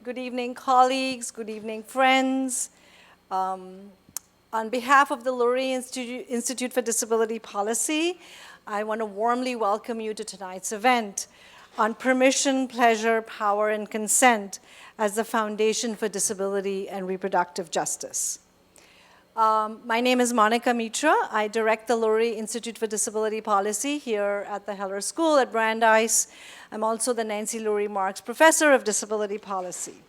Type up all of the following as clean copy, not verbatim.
Good evening, colleagues. Good evening, friends. On behalf of the Lurie Institute for Disability Policy, I want to warmly welcome you to tonight's event on permission, pleasure, power, and consent as the foundation for disability and reproductive justice. My name is Monica Mitra. I direct the Lurie Institute for Disability Policy here at the Heller School at Brandeis. I'm also the Nancy Lurie Marks Professor of Disability Policy.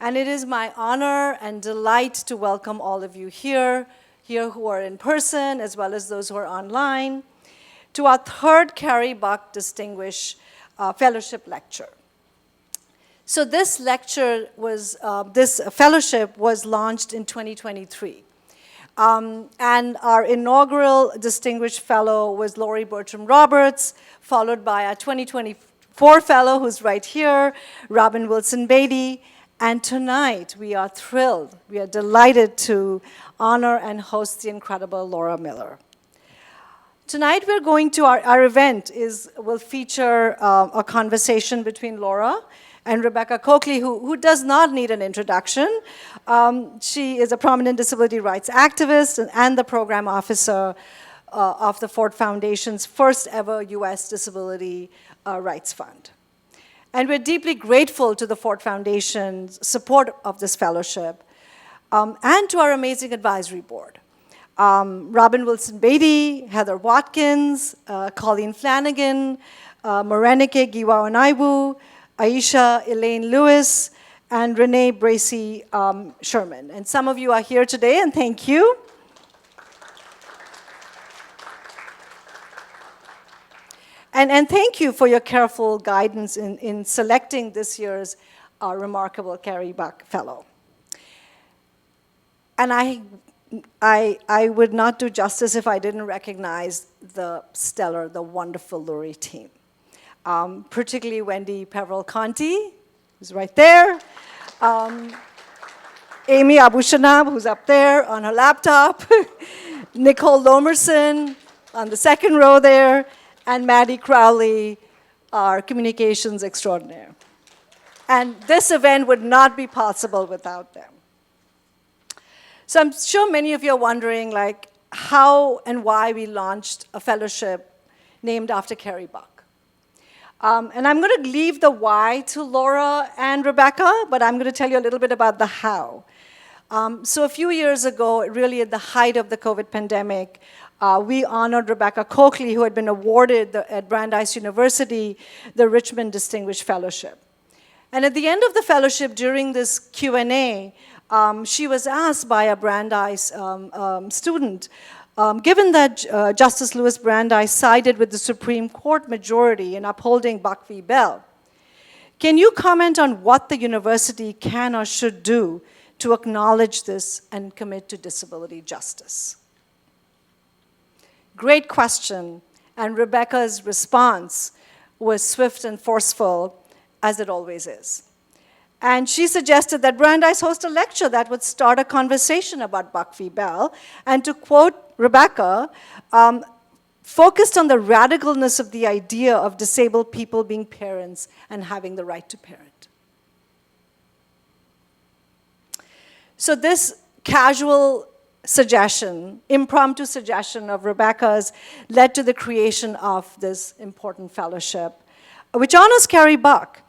And it is my honor and delight to welcome all of you here who are in person, as well as those who are online, to our third Carrie Buck Distinguished Fellowship Lecture. So this fellowship was launched in 2023. And our inaugural Distinguished Fellow was Lori Bertram Roberts, followed by our 2024 Fellow, who's right here, Robin Wilson Beatty. And tonight, we are thrilled, we are delighted to honor and host the incredible Laura Millar. Tonight, we're going to, our event will feature a conversation between Laura and Rebecca Cokley, who does not need an introduction. She is a prominent disability rights activist and the program officer of the Ford Foundation's first ever US Disability Rights Fund. And we're deeply grateful to the Ford Foundation's support of this fellowship and to our amazing advisory board. Robin Wilson Beatty, Heather Watkins, Colleen Flanagan, Morenike Giwa-Onaiwu, Aisha Elaine Lewis, and Renee Bracy Sherman. And some of you are here today, and thank you. And thank you for your careful guidance in selecting this year's remarkable Carrie Buck Fellow. And I would not do justice if I didn't recognize the stellar, the wonderful Lurie team. Particularly Wendy Peveril-Conti, who's right there. Amy Abushanab, who's up there on her laptop. Nicole Lomerson on the second row there. And Maddie Crowley, our communications extraordinaire. And this event would not be possible without them. So I'm sure many of you are wondering, like, how and why we launched a fellowship named after Carrie Buck. And I'm going to leave the why to Laura and Rebecca, but I'm going to tell you a little bit about the how. So a few years ago, really at the height of the COVID pandemic, we honored Rebecca Cokley, who had been awarded at Brandeis University the Richmond Distinguished Fellowship. And at the end of the fellowship, during this Q&A, she was asked by a Brandeis student, given that Justice Louis Brandeis sided with the Supreme Court majority in upholding Buck v. Bell, can you comment on what the university can or should do to acknowledge this and commit to disability justice? Great question, and Rebecca's response was swift and forceful, as it always is. And she suggested that Brandeis host a lecture that would start a conversation about Buck v. Bell, and to quote Rebecca, focused on the radicalness of the idea of disabled people being parents and having the right to parent. So this casual suggestion, impromptu suggestion of Rebecca's led to the creation of this important fellowship, which honors Carrie Buck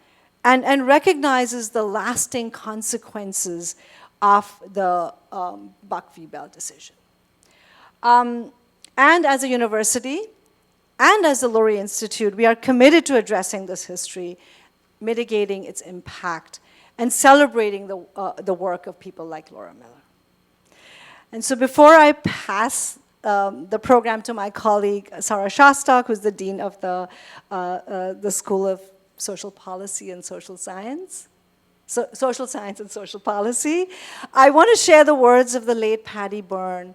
and recognizes the lasting consequences of the Buck v. Bell decision. And as a university, and as the Lurie Institute, we are committed to addressing this history, mitigating its impact, and celebrating the work of people like Laura Millar. And so before I pass the program to my colleague, Sarah Shostak, who's the Dean of the School of Social Policy and Social Science, Social Science and Social Policy, I want to share the words of the late Patty Byrne,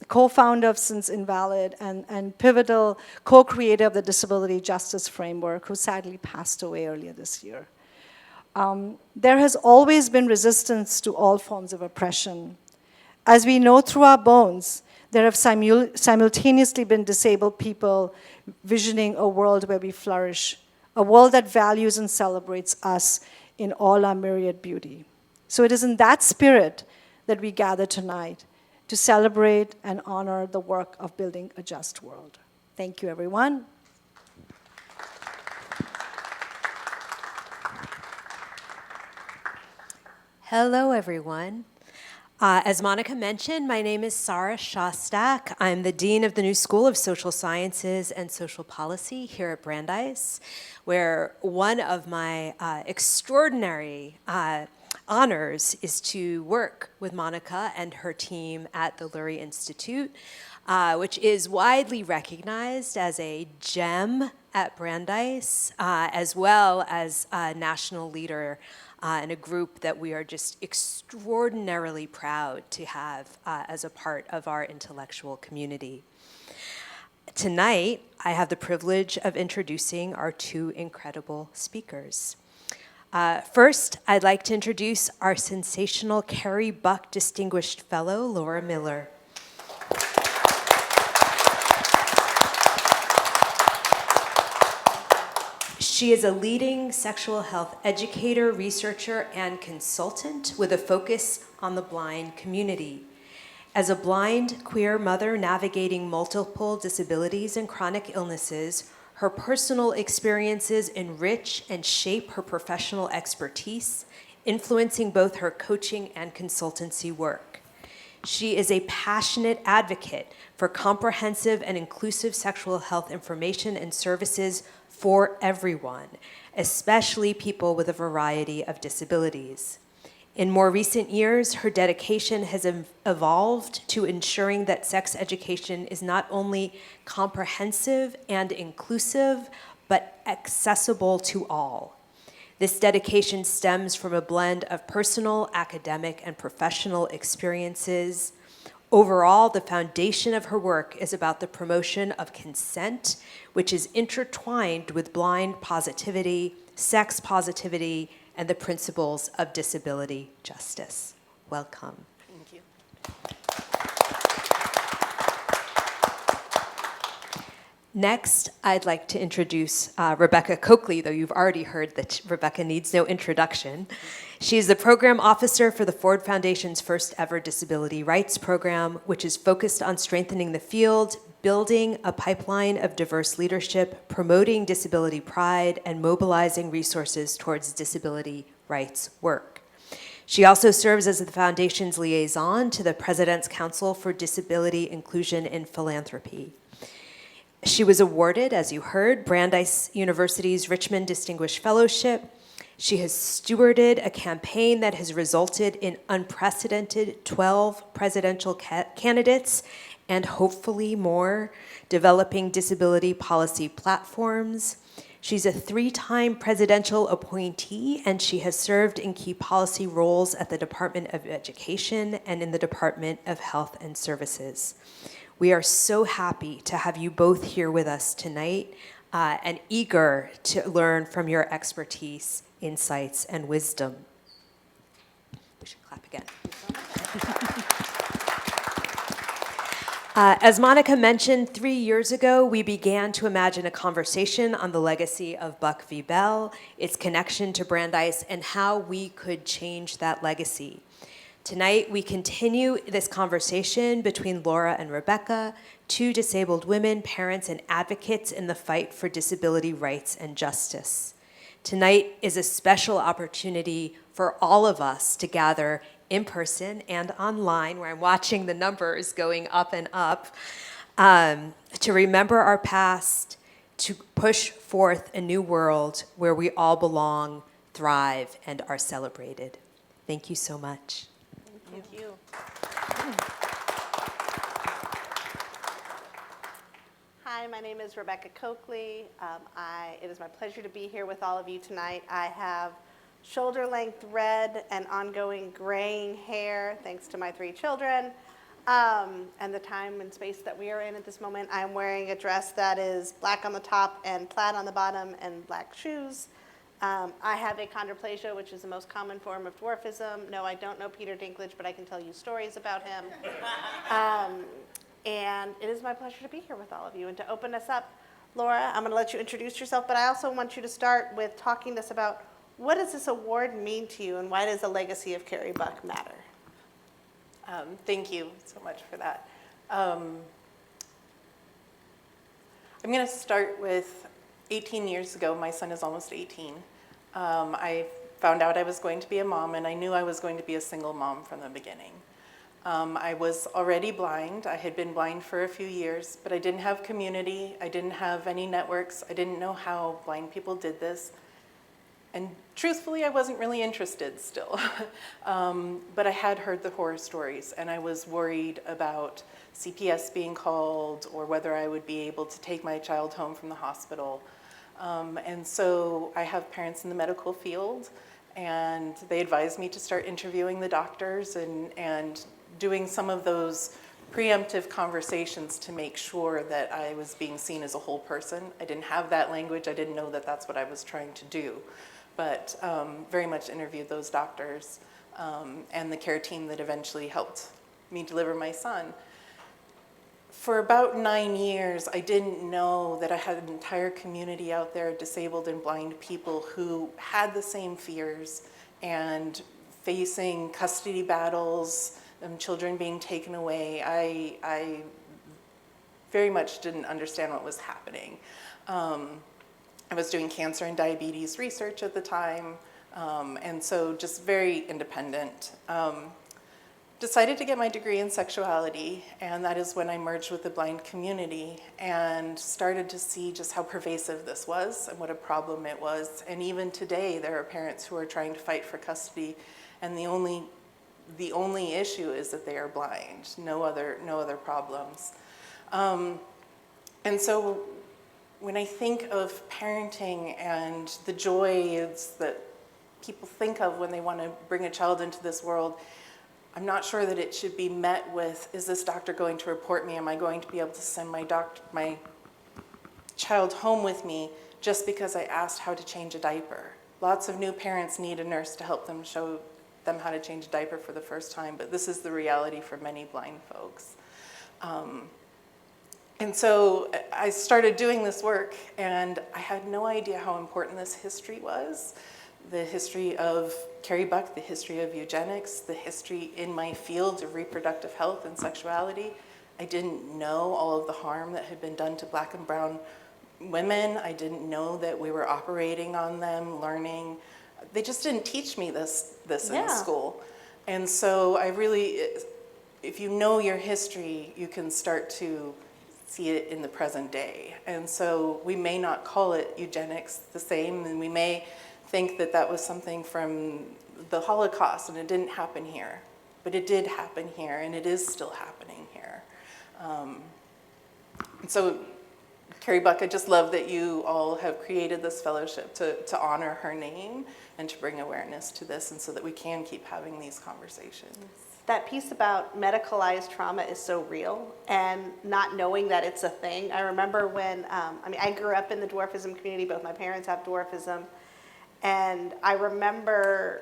co-founder of Since Invalid and pivotal co-creator of the Disability Justice Framework, who sadly passed away earlier this year. There has always been resistance to all forms of oppression. As we know through our bones, there have simultaneously been disabled people visioning a world where we flourish, a world that values and celebrates us in all our myriad beauty. So it is in that spirit that we gather tonight to celebrate and honor the work of building a just world. Thank you, everyone. Hello, everyone. As Monica mentioned, my name is Sarah Shostak. I'm the Dean of the New School of Social Sciences and Social Policy here at Brandeis, where one of my extraordinary honors is to work with Monica and her team at the Lurie Institute, which is widely recognized as a gem at Brandeis, as well as a national leader and a group that we are just extraordinarily proud to have as a part of our intellectual community. Tonight, I have the privilege of introducing our two incredible speakers. First, I'd like to introduce our sensational Carrie Buck Distinguished Fellow, Laura Millar. She is a leading sexual health educator, researcher, and consultant with a focus on the blind community. As a blind queer mother navigating multiple disabilities and chronic illnesses, her personal experiences enrich and shape her professional expertise, influencing both her coaching and consultancy work. She is a passionate advocate for comprehensive and inclusive sexual health information and services for everyone, especially people with a variety of disabilities. In more recent years, her dedication has evolved to ensuring that sex education is not only comprehensive and inclusive, but accessible to all. This dedication stems from a blend of personal, academic, and professional experiences. Overall, the foundation of her work is about the promotion of consent, which is intertwined with blind positivity, sex positivity, and the principles of disability justice. Welcome. Thank you. Next, I'd like to introduce Rebecca Cokley, though you've already heard that Rebecca needs no introduction. She's the program officer for the Ford Foundation's first ever disability rights program, which is focused on strengthening the field, building a pipeline of diverse leadership, promoting disability pride, and mobilizing resources towards disability rights work. She also serves as the Foundation's liaison to the President's Council for Disability Inclusion in Philanthropy. She was awarded, as you heard, Brandeis University's Richmond Distinguished Fellowship. She has stewarded a campaign that has resulted in unprecedented 12 presidential candidates and hopefully more, developing disability policy platforms. She's a 3-time presidential appointee, and she has served in key policy roles at the Department of Education and in the Department of Health and Services. We are so happy to have you both here with us tonight and eager to learn from your expertise, insights, and wisdom. We should clap again. As Monica mentioned, 3 years ago, we began to imagine a conversation on the legacy of Buck v. Bell, its connection to Brandeis, and how we could change that legacy. Tonight, we continue this conversation between Laura and Rebecca, two disabled women, parents, and advocates in the fight for disability rights and justice. Tonight is a special opportunity for all of us to gather in person and online, where I'm watching the numbers going up and up, to remember our past, to push forth a new world where we all belong, thrive, and are celebrated. Thank you so much. Thank you. Hi, my name is Rebecca Cokley. It is my pleasure to be here with all of you tonight. I have shoulder-length red and ongoing graying hair, thanks to my 3 children. And the time and space that we are in at this moment, I'm wearing a dress that is black on the top and plaid on the bottom and black shoes. I have achondroplasia, which is the most common form of dwarfism. No, I don't know Peter Dinklage, but I can tell you stories about him. And it is my pleasure to be here with all of you. And to open us up, Laura, I'm going to let you introduce yourself, but I also want you to start with talking to us about what does this award mean to you, and why does the legacy of Carrie Buck matter? Thank you so much for that. I'm going to start with 18 years ago. My son is almost 18. I found out I was going to be a mom, and I knew I was going to be a single mom from the beginning. I was already blind. I had been blind for a few years, but I didn't have community. I didn't have any networks. I didn't know how blind people did this. And truthfully, I wasn't really interested still. But I had heard the horror stories, and I was worried about CPS being called or whether I would be able to take my child home from the hospital. And so I have parents in the medical field, and they advised me to start interviewing the doctors and doing some of those preemptive conversations to make sure that I was being seen as a whole person. I didn't have that language. I didn't know that that's what I was trying to do, but very much interviewed those doctors and the care team that eventually helped me deliver my son. For about 9 years, I didn't know that I had an entire community out there, disabled and blind people, who had the same fears and facing custody battles, children being taken away. I very much didn't understand what was happening. I was doing cancer and diabetes research at the time, and so just very independent. Decided to get my degree in sexuality, and that is when I merged with the blind community and started to see just how pervasive this was and what a problem it was. And even today, there are parents who are trying to fight for custody, and the only issue is that they are blind, no other problems. And so when I think of parenting and the joys that people think of when they want to bring a child into this world, I'm not sure that it should be met with, is this doctor going to report me? Am I going to be able to send my child home with me just because I asked how to change a diaper? Lots of new parents need a nurse to help them, show them how to change a diaper for the first time, but this is the reality for many blind folks. And so I started doing this work, and I had no idea how important this history was. The history of Carrie Buck, the history of eugenics, the history in my field of reproductive health and sexuality. I didn't know all of the harm that had been done to Black and brown women. I didn't know that we were operating on them, learning. They just didn't teach me this in school. And so I really, if you know your history, you can start to see it in the present day. And so we may not call it eugenics the same, and we may think that that was something from the Holocaust and it didn't happen here, but it did happen here, and it is still happening here. And so Carrie Buck, I just love that you all have created this fellowship to honor her name and to bring awareness to this, and so that we can keep having these conversations. That piece about medicalized trauma is so real, and not knowing that it's a thing. I remember when, I grew up in the dwarfism community. Both my parents have dwarfism. And I remember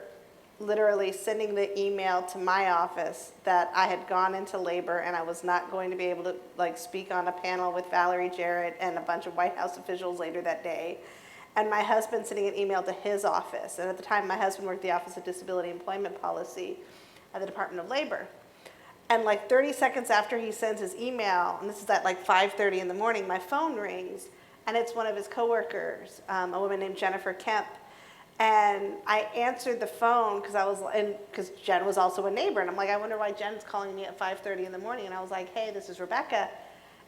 literally sending the email to my office that I had gone into labor and I was not going to be able to speak on a panel with Valerie Jarrett and a bunch of White House officials later that day. And my husband sending an email to his office. And at the time, my husband worked the Office of Disability Employment Policy at the Department of Labor. And 30 seconds after he sends his email, and this is at 5:30 in the morning, my phone rings, and it's one of his coworkers, a woman named Jennifer Kemp. And I answered the phone because Jen was also a neighbor, and I'm like, I wonder why Jen's calling me at 5:30 in the morning. And I was like, hey, this is Rebecca.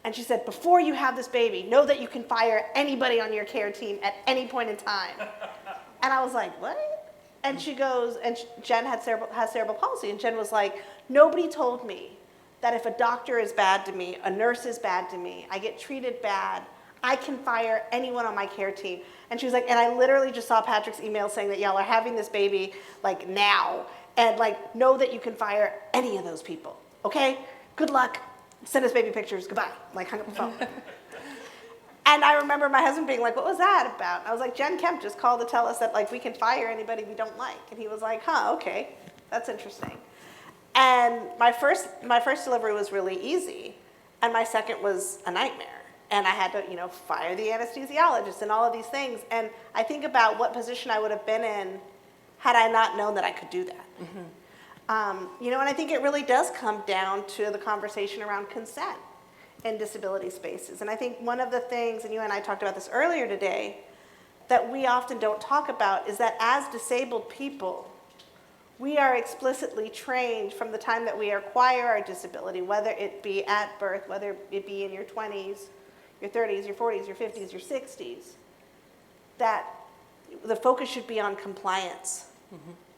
And she said, before you have this baby, know that you can fire anybody on your care team at any point in time. And I was like, what? And she goes, and Jen has cerebral palsy, and Jen was like, nobody told me that if a doctor is bad to me, a nurse is bad to me, I get treated bad, I can fire anyone on my care team. And she was like, and I literally just saw Patrick's email saying that y'all are having this baby now, and know that you can fire any of those people, okay? Good luck, send us baby pictures, goodbye. Hung up the phone. And I remember my husband being like, what was that about? And I was like, Jen Kemp just called to tell us that we can fire anybody we don't like. And he was like, okay, that's interesting. And my first delivery was really easy, and my second was a nightmare. And I had to, fire the anesthesiologist and all of these things. And I think about what position I would have been in had I not known that I could do that. And I think it really does come down to the conversation around consent in disability spaces. And I think one of the things, and you and I talked about this earlier today, that we often don't talk about is that as disabled people, we are explicitly trained from the time that we acquire our disability, whether it be at birth, whether it be in your 20s, your 30s, your 40s, your 50s, your 60s, that the focus should be on compliance,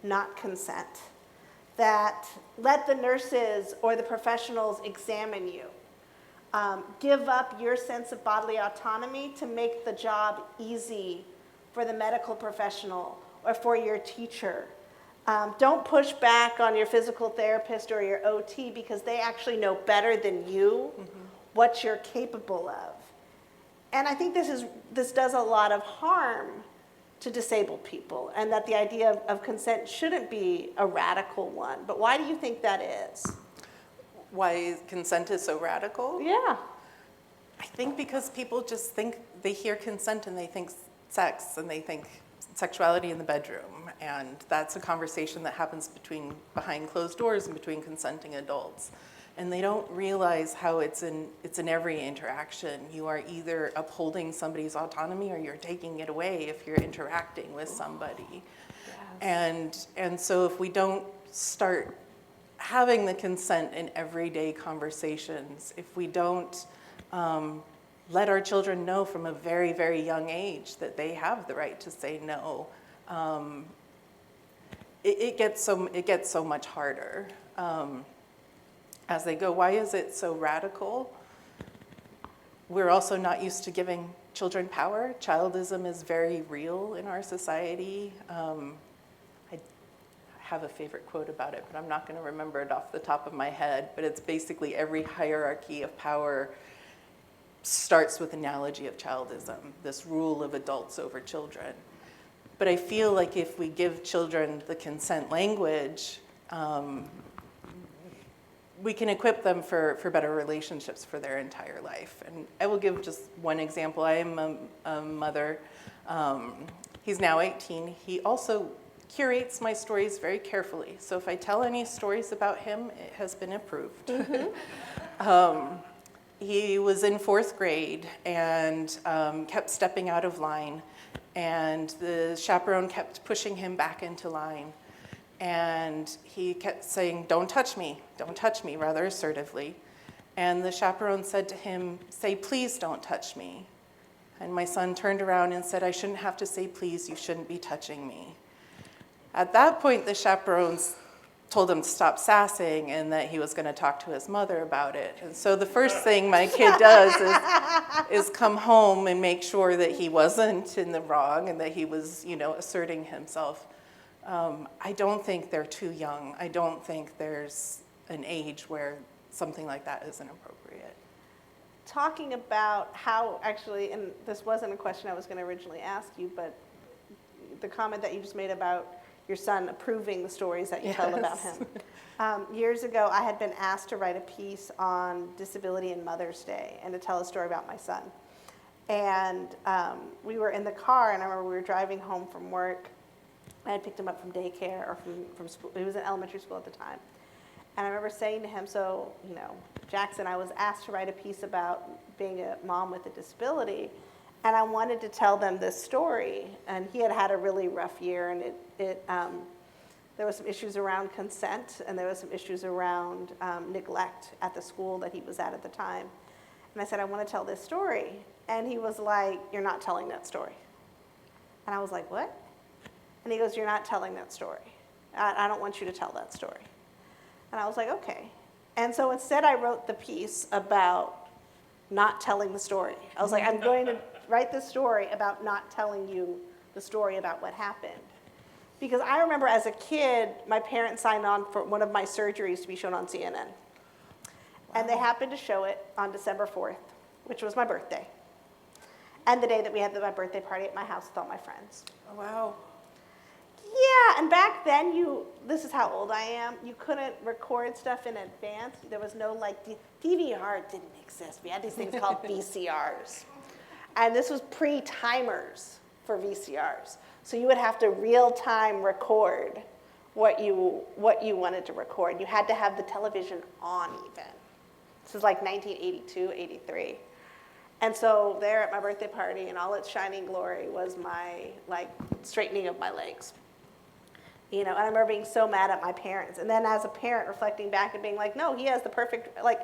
not consent. That let the nurses or the professionals examine you. Give up your sense of bodily autonomy to make the job easy for the medical professional or for your teacher. Don't push back on your physical therapist or your OT because they actually know better than you what you're capable of. And I think this does a lot of harm to disabled people, and that the idea of consent shouldn't be a radical one. But why do you think that is? Why consent is so radical? Yeah. I think because people just think, they hear consent and they think sex and they think sexuality in the bedroom, and that's a conversation that happens behind closed doors and between consenting adults. And they don't realize how it's in every interaction. You are either upholding somebody's autonomy or you're taking it away if you're interacting with somebody. Yes. And so if we don't start having the consent in everyday conversations, if we don't let our children know from a very, very young age that they have the right to say no, it gets so much harder. As they go, why is it so radical? We're also not used to giving children power. Childism is very real in our society. I have a favorite quote about it, but I'm not going to remember it off the top of my head. But it's basically every hierarchy of power starts with analogy of childism, this rule of adults over children. But I feel like if we give children the consent language, we can equip them for better relationships for their entire life. And I will give just one example. I am a mother. He's now 18. He also curates my stories very carefully. So if I tell any stories about him, it has been approved. He was in 4th grade and kept stepping out of line. And the chaperone kept pushing him back into line. And he kept saying, don't touch me, rather assertively. And the chaperone said to him, say, please don't touch me. And my son turned around and said, I shouldn't have to say please, you shouldn't be touching me. At that point, the chaperones told him to stop sassing and that he was going to talk to his mother about it. And so the first thing my kid does is come home and make sure that he wasn't in the wrong and that he was, asserting himself. I don't think they're too young. I don't think there's an age where something like that isn't appropriate. Talking about how actually, and this wasn't a question I was going to originally ask you, but the comment that you just made about your son approving the stories that you tell about him. Years ago, I had been asked to write a piece on disability and Mother's Day and to tell a story about my son. And we were in the car, and I remember we were driving home from work. I had picked him up from daycare or from school. He was in elementary school at the time. And I remember saying to him, so, Jackson, I was asked to write a piece about being a mom with a disability, and I wanted to tell them this story. And he had had a really rough year, and there was some issues around consent, and there was some issues around neglect at the school that he was at the time. And I said, I want to tell this story. And he was like, you're not telling that story. And I was like, what? And he goes, you're not telling that story. I don't want you to tell that story. And I was like, okay. And so instead I wrote the piece about not telling the story. I was like, I'm going to write this story about not telling you the story about what happened. Because I remember as a kid, my parents signed on for one of my surgeries to be shown on CNN. Wow. And they happened to show it on December 4th, which was my birthday. And the day that we had my birthday party at my house with all my friends. Oh, wow. Yeah, and back then this is how old I am, you couldn't record stuff in advance. There was no like, DVR didn't exist. We had these things called VCRs. And this was pre-timers for VCRs. So you would have to real-time record what you wanted to record. You had to have the television on even. This is like 1982, 83. And so there at my birthday party in all its shining glory was my like straightening of my legs. You know, and I remember being so mad at my parents. And then as a parent reflecting back and being like, no, he has the perfect, like,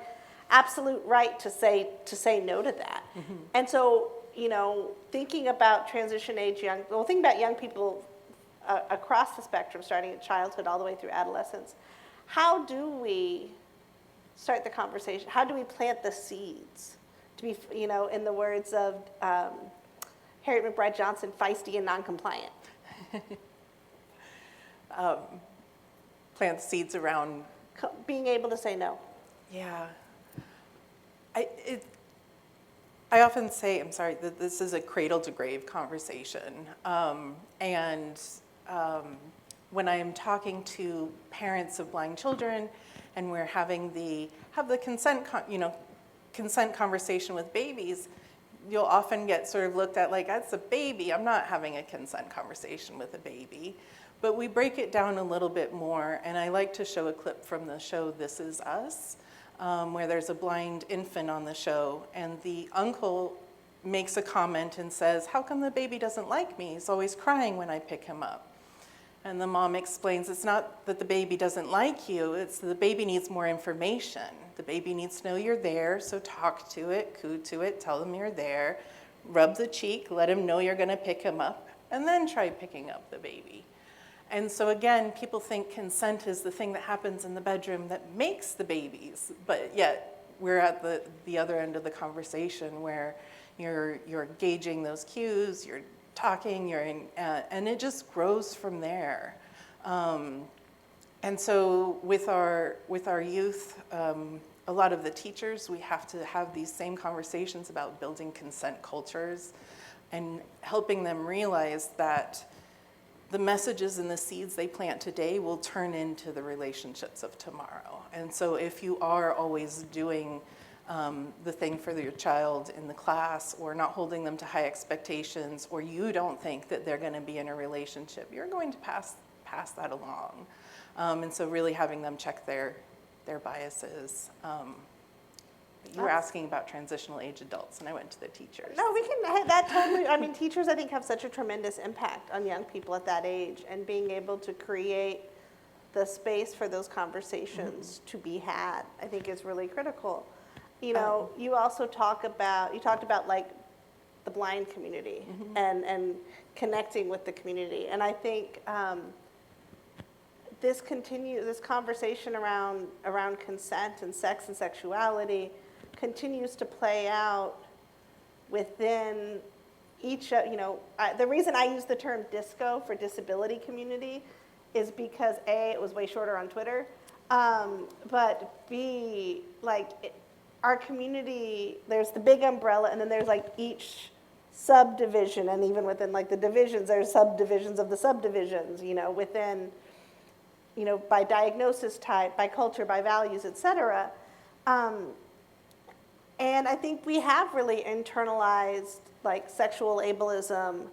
absolute right to say no to that. Mm-hmm. And so, you know, thinking about transition age thinking about young people across the spectrum, starting at childhood all the way through adolescence, how do we start the conversation? How do we plant the seeds to be, you know, in the words of Harriet McBride Johnson, feisty and non-compliant? Plant seeds around being able to say no. Yeah. I often say, I'm sorry, that this is a cradle to grave conversation. When I'm talking to parents of blind children and we're having the consent conversation with babies, you'll often get sort of looked at like, that's a baby. I'm not having a consent conversation with a baby. But we break it down a little bit more, and I like to show a clip from the show This Is Us, where there's a blind infant on the show, and the uncle makes a comment and says, how come the baby doesn't like me? He's always crying when I pick him up. And the mom explains, it's not that the baby doesn't like you, it's the baby needs more information. The baby needs to know you're there, so talk to it, coo to it, tell them you're there, rub the cheek, let him know you're gonna pick him up, and then try picking up the baby. And so again, people think consent is the thing that happens in the bedroom that makes the babies, but yet we're at the other end of the conversation where you're gauging those cues, you're talking, and it just grows from there. And so with our youth, a lot of the teachers, we have to have these same conversations about building consent cultures and helping them realize that the messages and the seeds they plant today will turn into the relationships of tomorrow. And so if you are always doing the thing for your child in the class, or not holding them to high expectations, or you don't think that they're going to be in a relationship, you're going to pass that along. And so really having them check their biases. You were asking about transitional age adults, and I went to the teachers. No, we can, that totally, I mean, teachers I think have such a tremendous impact on young people at that age, and being able to create the space for those conversations to be had, I think is really critical. You know, you also talked about like the blind community and connecting with the community. And I think this conversation around consent and sex and sexuality continues to play out within each, the reason I use the term disco for disability community is because A, it was way shorter on Twitter, but B, our community, there's the big umbrella, and then there's like each subdivision, and even within like the divisions, there's subdivisions of the subdivisions, within, by diagnosis type, by culture, by values, et cetera. And I think we have really internalized like sexual ableism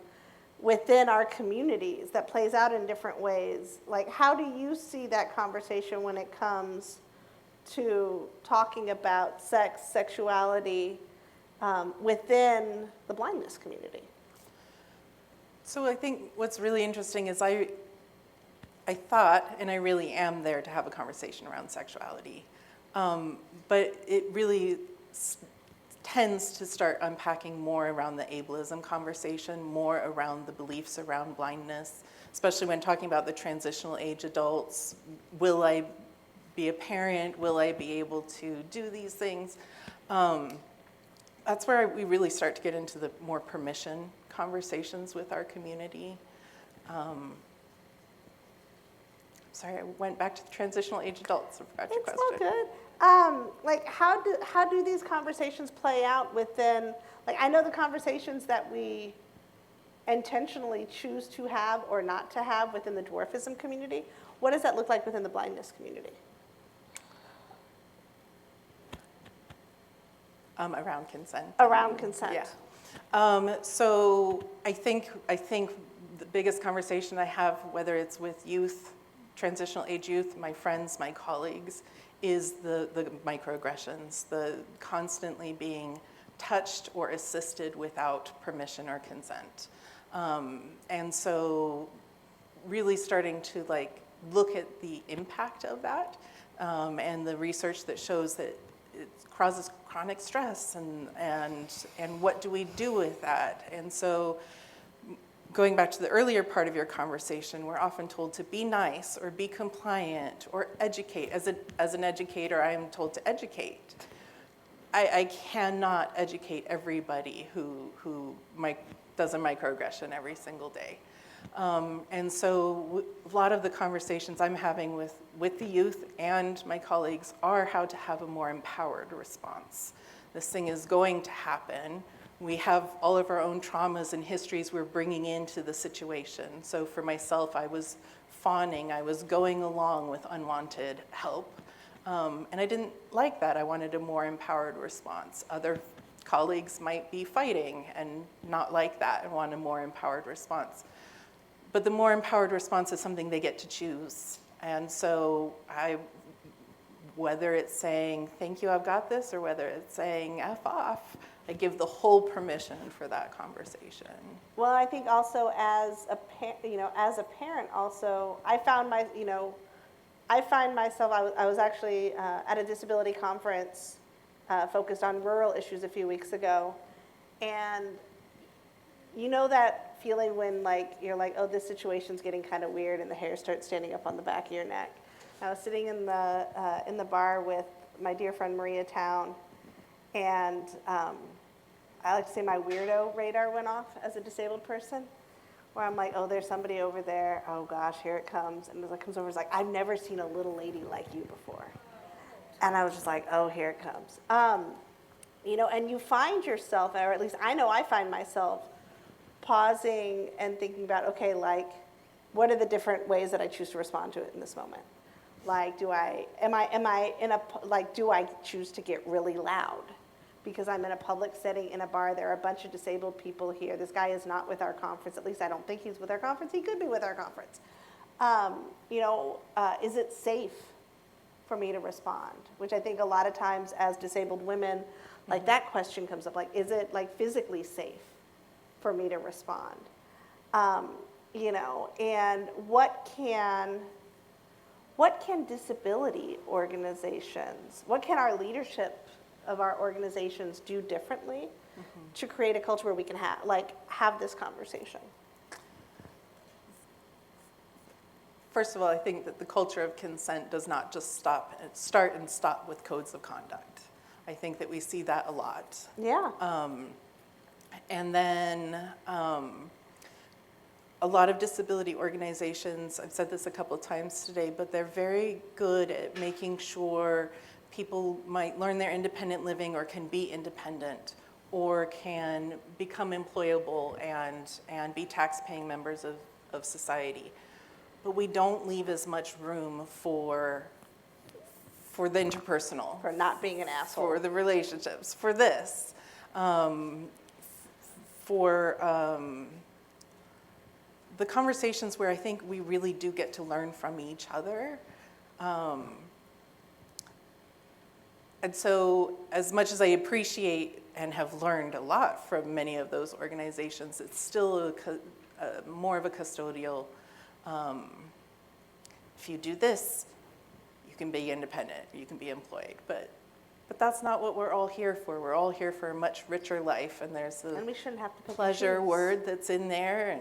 within our communities that plays out in different ways. Like, how do you see that conversation when it comes to talking about sex, sexuality within the blindness community? So I think what's really interesting is I thought, and I really am there to have a conversation around sexuality, but it really tends to start unpacking more around the ableism conversation, more around the beliefs around blindness, especially when talking about the transitional age adults. Will I be a parent? Will I be able to do these things? That's where we really start to get into the more permission conversations with our community. Sorry, I went back to the transitional age adults. I forgot your question. It's all good. How do these conversations play out within, I know the conversations that we intentionally choose to have or not to have within the dwarfism community? What does that look like within the blindness community? Around consent. Around consent. Yeah. So I think the biggest conversation I have, whether it's with youth, transitional age youth, my friends, my colleagues, is the microaggressions, the constantly being touched or assisted without permission or consent. And so really starting to look at the impact of that and the research that shows that it causes chronic stress and what do we do with that? And so going back to the earlier part of your conversation, we're often told to be nice or be compliant or educate. As an educator, I am told to educate. I cannot educate everybody who does a microaggression every single day. And so a lot of the conversations I'm having with the youth and my colleagues are how to have a more empowered response. This thing is going to happen. We have all of our own traumas and histories we're bringing into the situation. So for myself, I was fawning. I was going along with unwanted help. And I didn't like that. I wanted a more empowered response. Other colleagues might be fighting and not like that and want a more empowered response. But the more empowered response is something they get to choose. And so whether it's saying, thank you, I've got this, or whether it's saying, F off, I give the whole permission for that conversation. Well, I think also as a parent also, I find myself, I was actually at a disability conference focused on rural issues a few weeks ago. And you know that feeling when you're like, oh, this situation's getting kind of weird and the hair starts standing up on the back of your neck. I was sitting in the bar with my dear friend Maria Town, and I like to say my weirdo radar went off as a disabled person, where I'm like, oh, there's somebody over there. Oh gosh, here it comes. And as it comes over, it's like, I've never seen a little lady like you before. And I was just like, oh, here it comes. And you find yourself, or at least I know I find myself pausing and thinking about, okay, what are the different ways that I choose to respond to it in this moment? Do I choose to get really loud? Because I'm in a public setting in a bar, there are a bunch of disabled people here. This guy is not with our conference. At least I don't think he's with our conference. He could be with our conference. Is it safe for me to respond? Which I think a lot of times as disabled women, that question comes up. Is it physically safe for me to respond? And what can disability organizations, what can our leadership of our organizations do differently to create a culture where we can have this conversation? First of all, I think that the culture of consent does not just start and stop with codes of conduct. I think that we see that a lot. Yeah. And then a lot of disability organizations, I've said this a couple of times today, but they're very good at making sure people might learn their independent living or can be independent or can become employable and be tax-paying members of society. But we don't leave as much room for the interpersonal. For not being an asshole. For the relationships, for this. For the conversations where I think we really do get to learn from each other. And so as much as I appreciate and have learned a lot from many of those organizations, it's still more of a custodial, if you do this, you can be independent, you can be employed. But that's not what we're all here for. We're all here for a much richer life, and there's the we shouldn't have to pick pleasure word that's in there.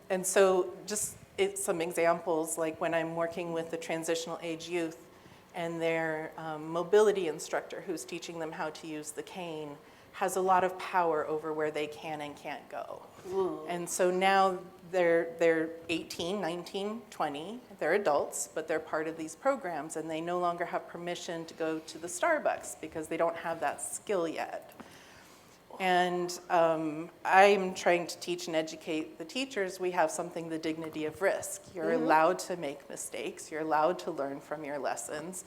And so just some examples, like when I'm working with the transitional age youth and their mobility instructor who's teaching them how to use the cane has a lot of power over where they can and can't go. Ooh. And so now they're 18, 19, 20, they're adults, but they're part of these programs, and they no longer have permission to go to the Starbucks because they don't have that skill yet. And I'm trying to teach and educate the teachers. We have something, the dignity of risk. You're allowed to make mistakes. You're allowed to learn from your lessons.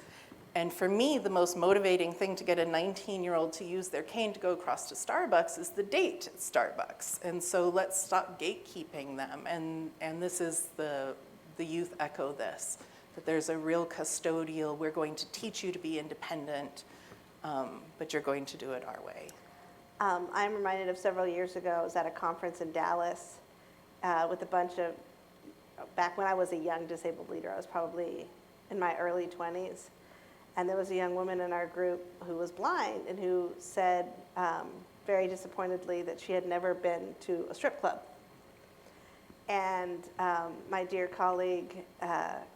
And for me, the most motivating thing to get a 19-year-old to use their cane to go across to Starbucks is the date at Starbucks. And so let's stop gatekeeping them. And this is the youth echo this, that there's a real custodial, we're going to teach you to be independent, but you're going to do it our way. I'm reminded of several years ago, I was at a conference in Dallas with a bunch of, back when I was a young disabled leader, I was probably in my early 20s, and there was a young woman in our group who was blind and who said very disappointedly that she had never been to a strip club. And my dear colleague,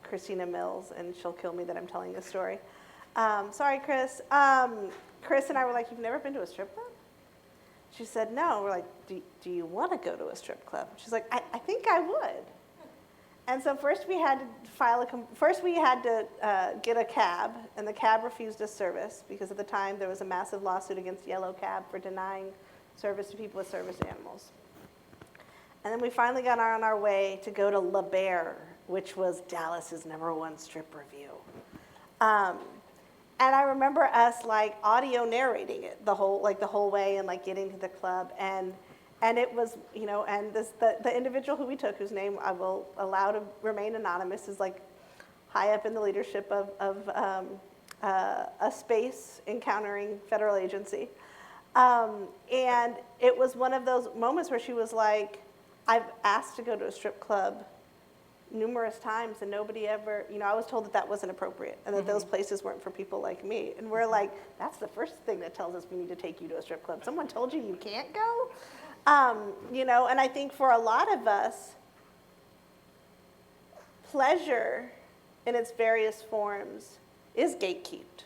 Christina Mills, and she'll kill me that I'm telling this story. Sorry, Chris. Chris and I were like, you've never been to a strip club? She said, no. We're like, do you want to go to a strip club? She's like, I think I would. And so first we had to get a cab, and the cab refused us service because at the time there was a massive lawsuit against Yellow Cab for denying service to people with service animals. And then we finally got on our way to go to La Bear, which was Dallas's #1 strip review. And I remember us like audio narrating it the whole way and like getting to the club, and it was, you know, and the individual who we took, whose name I will allow to remain anonymous, is like high up in the leadership of a space encountering federal agency, and it was one of those moments where she was like, I've asked to go to a strip club numerous times and nobody ever, you know, I was told that wasn't appropriate and that those places weren't for people like me. And we're like, that's the first thing that tells us we need to take you to a strip club. Someone told you can't go? You know, and I think for a lot of us, pleasure in its various forms is gatekept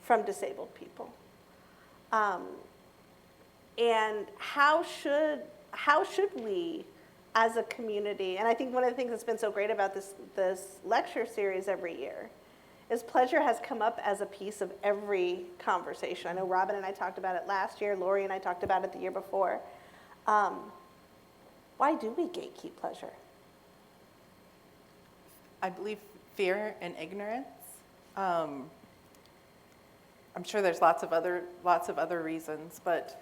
from disabled people. And how should we, as a community, and I think one of the things that's been so great about this lecture series every year is pleasure has come up as a piece of every conversation. I know Robin and I talked about it last year, Lori and I talked about it the year before. Why do we gatekeep pleasure? I believe fear and ignorance. I'm sure there's lots of other reasons, but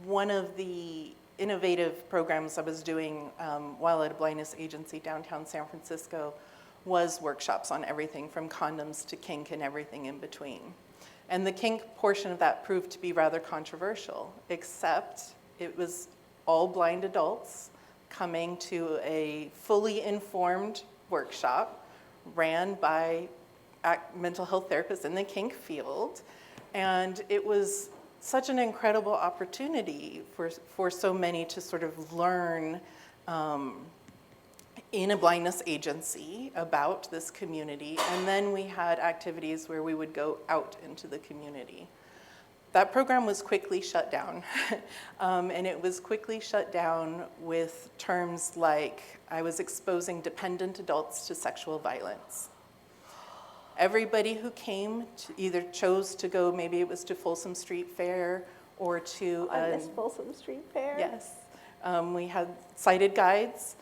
one of the innovative programs I was doing while at a blindness agency downtown San Francisco was workshops on everything from condoms to kink and everything in between. And the kink portion of that proved to be rather controversial, except it was all blind adults coming to a fully informed workshop ran by mental health therapists in the kink field. And it was such an incredible opportunity for so many to sort of learn in a blindness agency about this community. And then we had activities where we would go out into the community. That program was quickly shut down. And it was quickly shut down with terms like, I was exposing dependent adults to sexual violence. Everybody who came to either chose to go, maybe it was to Folsom Street Fair or to... I miss Folsom Street Fair. Yes. We had sighted guides.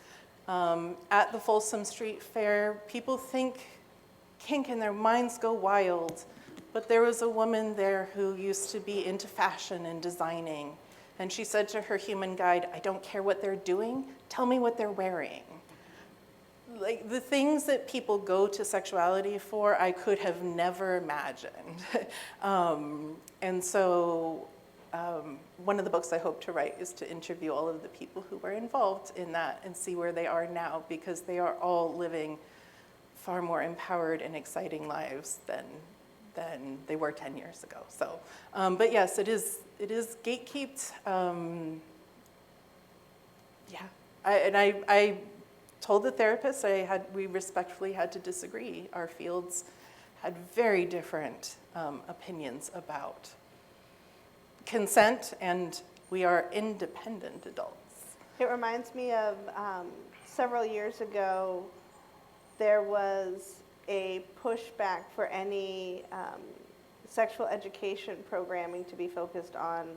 At the Folsom Street Fair, people think kink and their minds go wild. But there was a woman there who used to be into fashion and designing. And she said to her human guide, I don't care what they're doing, tell me what they're wearing. Like the things that people go to sexuality for, I could have never imagined. And so one of the books I hope to write is to interview all of the people who were involved in that and see where they are now, because they are all living far more empowered and exciting lives than they were 10 years ago. So, but yes, it is gatekept. I told the therapist we respectfully had to disagree. Our fields had very different opinions about consent, and we are independent adults. It reminds me of several years ago, there was a pushback for any sexual education programming to be focused on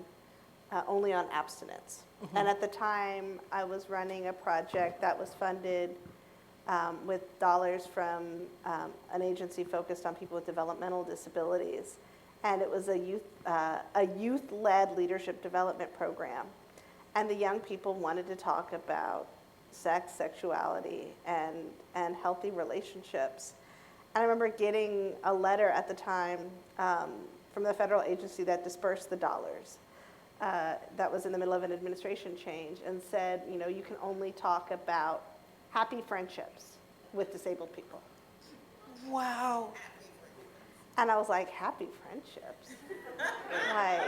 only on abstinence. And at the time, I was running a project that was funded with dollars from an agency focused on people with developmental disabilities. And it was a youth-led leadership development program. And the young people wanted to talk about sex, sexuality, and healthy relationships. And I remember getting a letter at the time from the federal agency that dispersed the dollars. That was in the middle of an administration change, and said, you know, you can only talk about happy friendships with disabled people. Wow. And I was like, happy friendships? Like,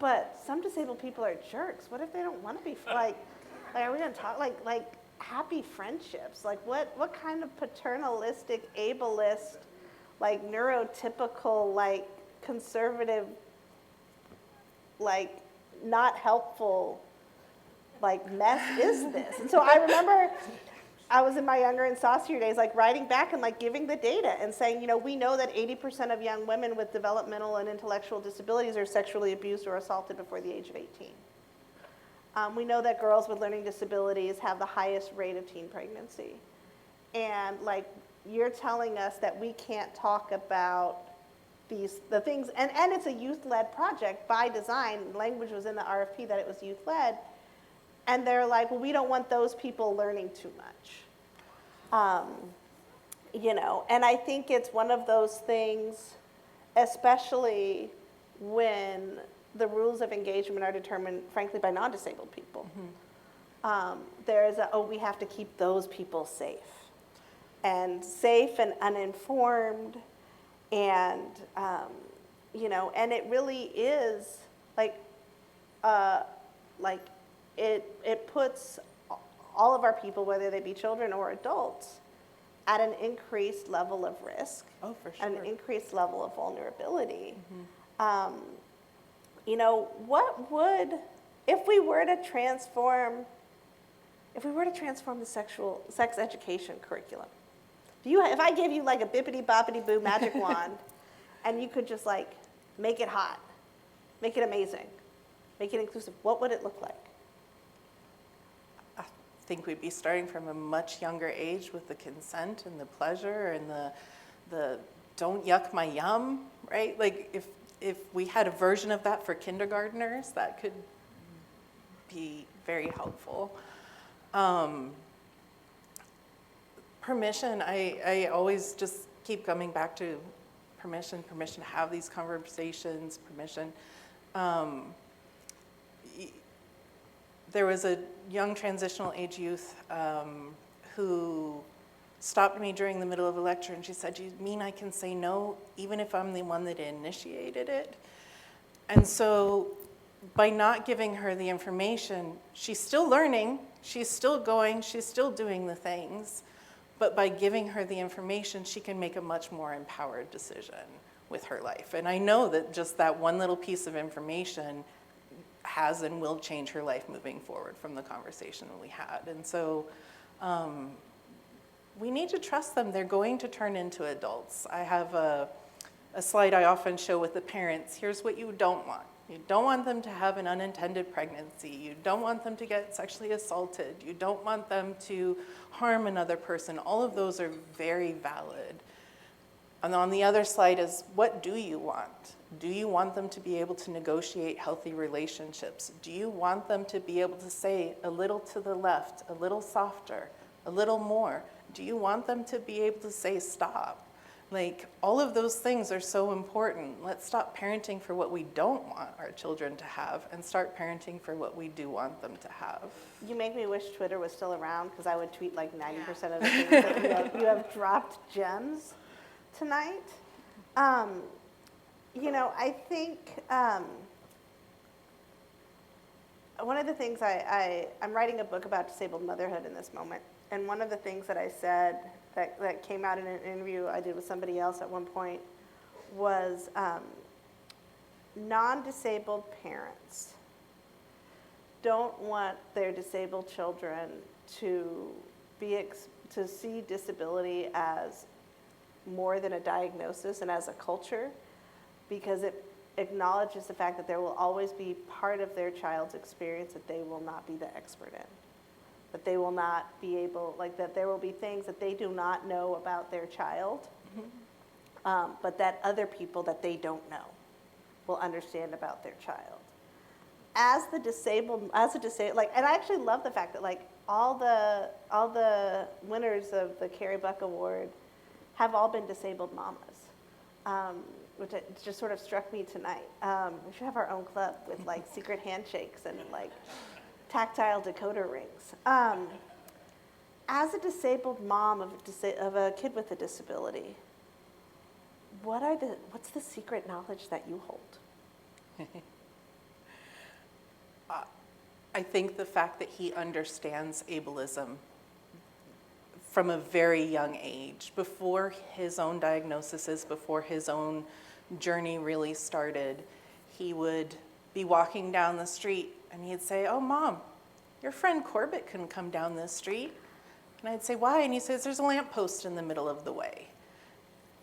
but some disabled people are jerks. What if they don't want to be, like are we gonna talk, like happy friendships? Like what kind of paternalistic, ableist, like neurotypical, like conservative, like not helpful, like mess is this? And so I remember I was in my younger and saucier days, like writing back and like giving the data and saying, you know, we know that 80% of young women with developmental and intellectual disabilities are sexually abused or assaulted before the age of 18. We know that girls with learning disabilities have the highest rate of teen pregnancy. And like, you're telling us that we can't talk about the things, and it's a youth-led project by design. Language was in the RFP that it was youth-led. And they're like, well, we don't want those people learning too much. You know, and I think it's one of those things, especially when the rules of engagement are determined, frankly, by non-disabled people. There is we have to keep those people safe and uninformed, and you know, and it really is like it puts all of our people, whether they be children or adults, at an increased level of risk. Oh, for sure. An increased level of vulnerability. You know, what would, if we were to transform the sex education curriculum? If I gave you like a bippity boppity boo magic wand, and you could just like make it hot, make it amazing, make it inclusive, what would it look like? I think we'd be starting from a much younger age with the consent and the pleasure and the don't yuck my yum, right? Like if we had a version of that for kindergartners, that could be very helpful. Permission, I always just keep coming back to permission to have these conversations, permission. There was a young transitional age youth who stopped me during the middle of a lecture, and she said, "Do you mean I can say no even if I'm the one that initiated it?" And so by not giving her the information, she's still learning, she's still going, she's still doing the things, but by giving her the information, she can make a much more empowered decision with her life. And I know that just that one little piece of information has and will change her life moving forward from the conversation we had. And so we need to trust them. They're going to turn into adults. I have a slide I often show with the parents. Here's what you don't want. You don't want them to have an unintended pregnancy. You don't want them to get sexually assaulted. You don't want them to harm another person. All of those are very valid. And on the other slide is, what do you want? Do you want them to be able to negotiate healthy relationships? Do you want them to be able to say a little to the left, a little softer, a little more? Do you want them to be able to say stop? Like, all of those things are so important. Let's stop parenting for what we don't want our children to have and start parenting for what we do want them to have. You make me wish Twitter was still around, because I would tweet like 90% of the things that you have dropped gems tonight. You know, I think one of the things I'm writing a book about disabled motherhood in this moment, and one of the things that I said that came out in an interview I did with somebody else at one point was non-disabled parents don't want their disabled children to see disability as more than a diagnosis and as a culture, because it acknowledges the fact that there will always be part of their child's experience that they will not be the expert in. That they will not be able, like that there will be things that they do not know about their child, but that other people that they don't know will understand about their child. As a disabled, like, and I actually love the fact that like all the winners of the Carrie Buck Award have all been disabled mamas, which it just sort of struck me tonight. We should have our own club with like secret handshakes and like tactile decoder rings. As a disabled mom of a kid with a disability, what's the secret knowledge that you hold? I think the fact that he understands ableism from a very young age, before his own diagnoses, before his own journey really started, he would be walking down the street and he'd say, "Oh, Mom, your friend Corbett couldn't come down this street." And I'd say, "Why?" And he says, "There's a lamppost in the middle of the way."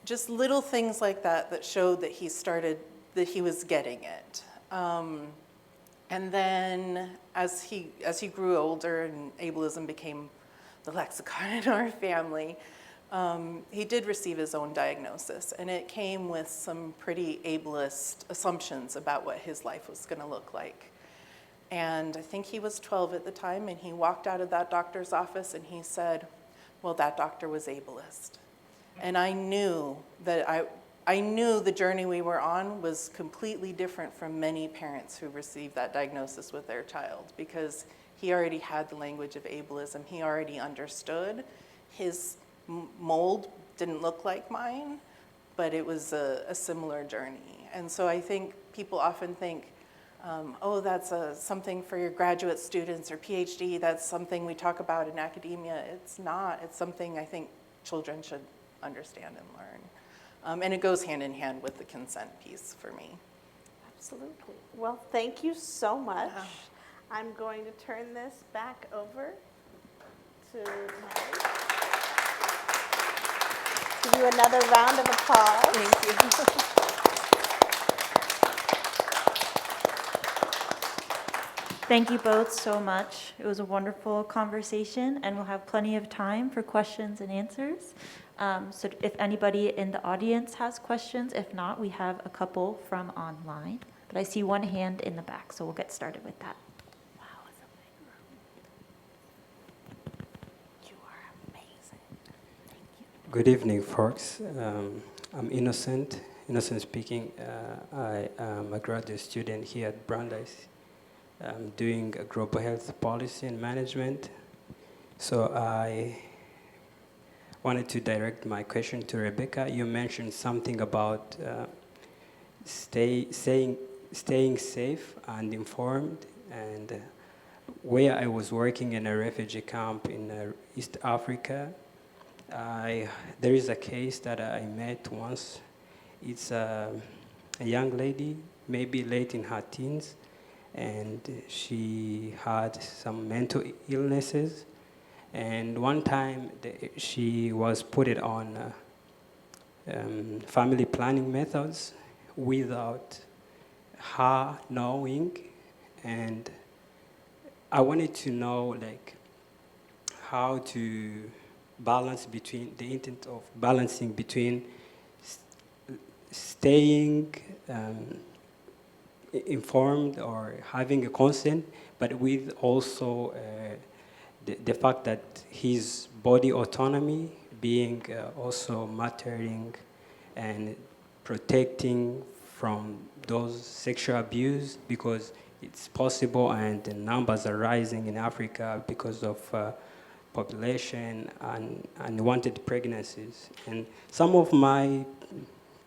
Just little things like that showed that he was getting it. And then as he grew older and ableism became the lexicon in our family, he did receive his own diagnosis, and it came with some pretty ableist assumptions about what his life was going to look like. And I think he was 12 at the time, and he walked out of that doctor's office and he said, "Well, that doctor was ableist." And I knew that I knew the journey we were on was completely different from many parents who received that diagnosis with their child, because he already had the language of ableism. He already understood. His mold didn't look like mine, but it was a similar journey. And so I think people often think, oh, that's something for your graduate students or PhD. That's something we talk about in academia. It's not. It's something I think children should understand and learn. And it goes hand in hand with the consent piece for me. Absolutely. Well, thank you so much. Yeah. I'm going to turn this back over to Maddie. Give you another round of applause. Thank you. Thank you both so much. It was a wonderful conversation, and we'll have plenty of time for questions and answers. So if anybody in the audience has questions, if not, we have a couple from online. But I see one hand in the back, so we'll get started with that. Wow, it's a big room. You are amazing. Thank you. Good evening, folks. I'm Innocent speaking. I am a graduate student here at Brandeis. I'm doing a global health policy and management. So I wanted to direct my question to Rebecca. You mentioned something about staying safe and informed. And where I was working in a refugee camp in East Africa, there is a case that I met once. It's a young lady, maybe late in her teens, and she had some mental illnesses. And one time she was put it on family planning methods without her knowing. And I wanted to know how to balance between the intent of balancing between staying informed or having a consent, but with also the fact that his body autonomy being also mattering and protecting from those sexual abuse, because it's possible and the numbers are rising in Africa because of population and unwanted pregnancies. And some of my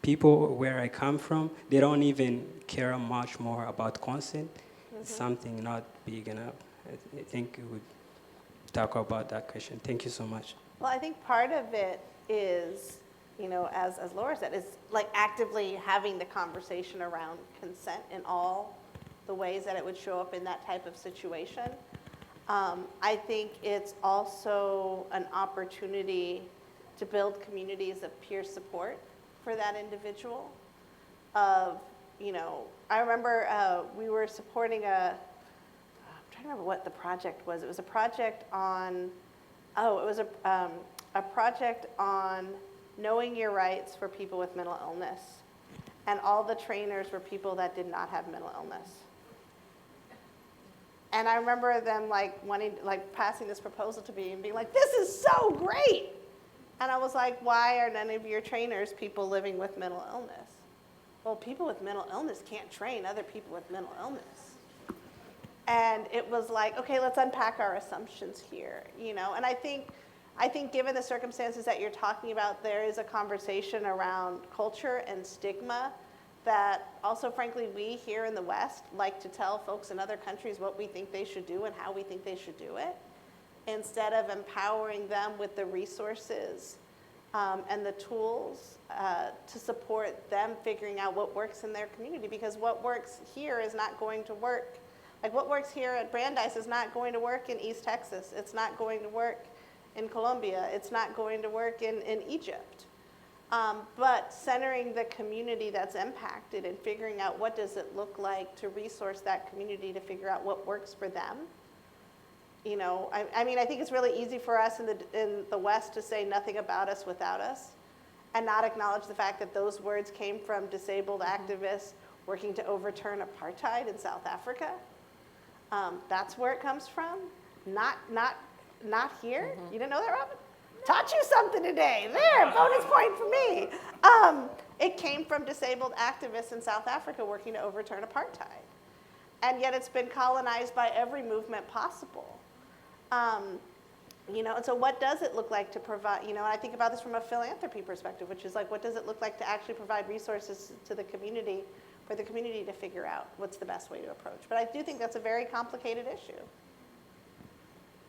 people where I come from, they don't even care much more about consent. Mm-hmm. It's something not big enough. I think we would talk about that question. Thank you so much. Well, I think part of it is, as Laura said, is like actively having the conversation around consent in all the ways that it would show up in that type of situation. I think it's also an opportunity to build communities of peer support for that individual. of, I remember we were supporting I'm trying to remember what the project was. It was a project on, a project on knowing your rights for people with mental illness. And all the trainers were people that did not have mental illness. And I remember them passing this proposal to me and being like, this is so great. And I was like, why are none of your trainers people living with mental illness? Well, people with mental illness can't train other people with mental illness. And it was like, okay, let's unpack our assumptions here, And I think given the circumstances that you're talking about, there is a conversation around culture and stigma that also, frankly, we here in the West like to tell folks in other countries what we think they should do and how we think they should do it, instead of empowering them with the resources and the tools to support them figuring out what works in their community. Because what works here is not going to work. Like what works here at Brandeis is not going to work in East Texas. It's not going to work in Colombia. It's not going to work in Egypt. But centering the community that's impacted and figuring out what does it look like to resource that community to figure out what works for them. I think it's really easy for us in the West to say nothing about us without us and not acknowledge the fact that those words came from disabled activists working to overturn apartheid in South Africa. That's where it comes from, not here. You didn't know that, Robin? Taught you something today. There, bonus point for me. It came from disabled activists in South Africa working to overturn apartheid. And yet it's been colonized by every movement possible. And so what does it look like to provide, and I think about this from a philanthropy perspective, which is like, what does it look like to actually provide resources to the community for the community to figure out what's the best way to approach? But I do think that's a very complicated issue.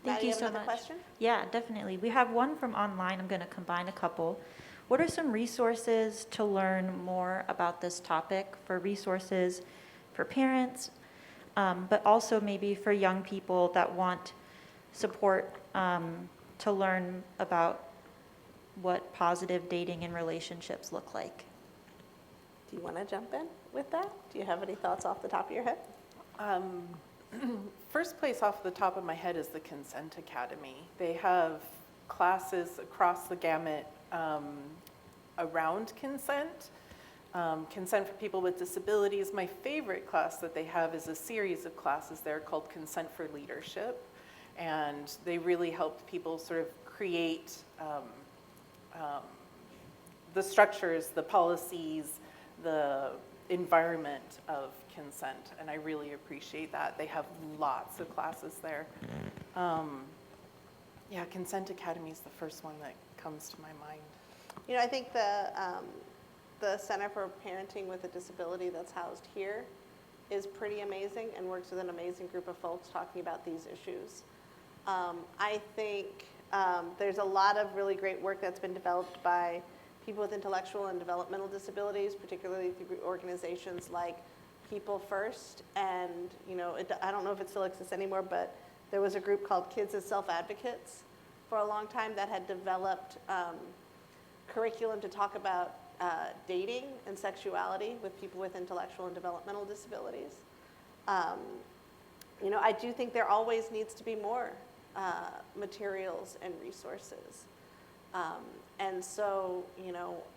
Thank Maddie, you have so another much. question? Yeah, definitely. We have one from online. I'm going to combine a couple. What are some resources to learn more about this topic, for resources for parents, but also maybe for young people that want support to learn about what positive dating and relationships look like? Do you want to jump in with that? Do you have any thoughts off the top of your head? First place off the top of my head is the Consent Academy. They have classes across the gamut around consent. Consent for people with disabilities. My favorite class that they have is a series of classes there called Consent for Leadership. And they really help people sort of create the structures, the policies, the environment of consent, and I really appreciate that. They have lots of classes there. Consent Academy is the first one that comes to my mind. I think the Center for Parenting with a Disability that's housed here is pretty amazing and works with an amazing group of folks talking about these issues. I think there's a lot of really great work that's been developed by people with intellectual and developmental disabilities, particularly through organizations like People First. And I don't know if it still exists anymore, but there was a group called Kids as Self-Advocates for a long time that had developed curriculum to talk about dating and sexuality with people with intellectual and developmental disabilities. I do think there always needs to be more materials and resources. And so,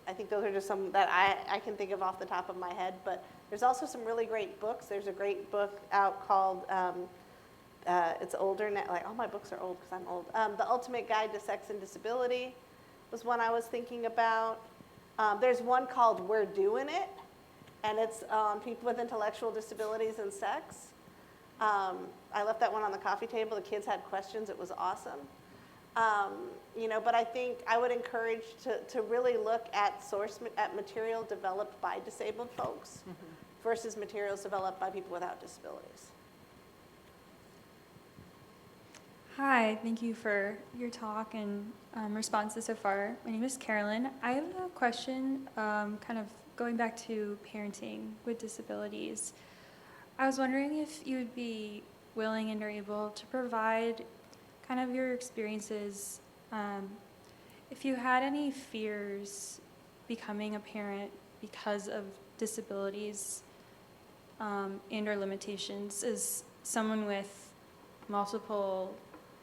I think those are just some that I can think of off the top of my head, but there's also some really great books. There's a great book out called, it's older now, like all my books are old because I'm old. The Ultimate Guide to Sex and Disability was one I was thinking about. There's one called We're Doing It, and it's on people with intellectual disabilities and sex. I left that one on the coffee table. The kids had questions. It was awesome. But I think I would encourage to really look at material developed by disabled folks versus materials developed by people without disabilities. Hi, thank you for your talk and responses so far. My name is Carolyn. I have a question kind of going back to parenting with disabilities. I was wondering if you would be willing and are able to provide kind of your experiences, if you had any fears becoming a parent because of disabilities and or limitations. As someone with multiple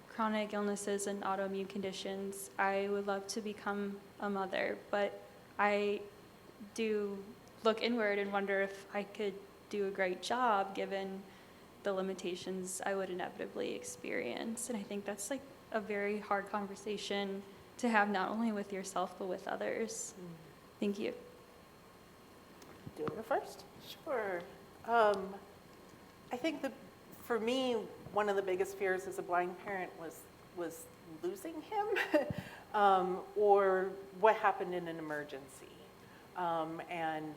chronic illnesses and autoimmune conditions, I would love to become a mother, but I do look inward and wonder if I could do a great job given the limitations I would inevitably experience. And I think that's like a very hard conversation to have, not only with yourself, but with others. Thank you. Do you want to go first? Sure. I think that for me, one of the biggest fears as a blind parent was losing him or what happened in an emergency. And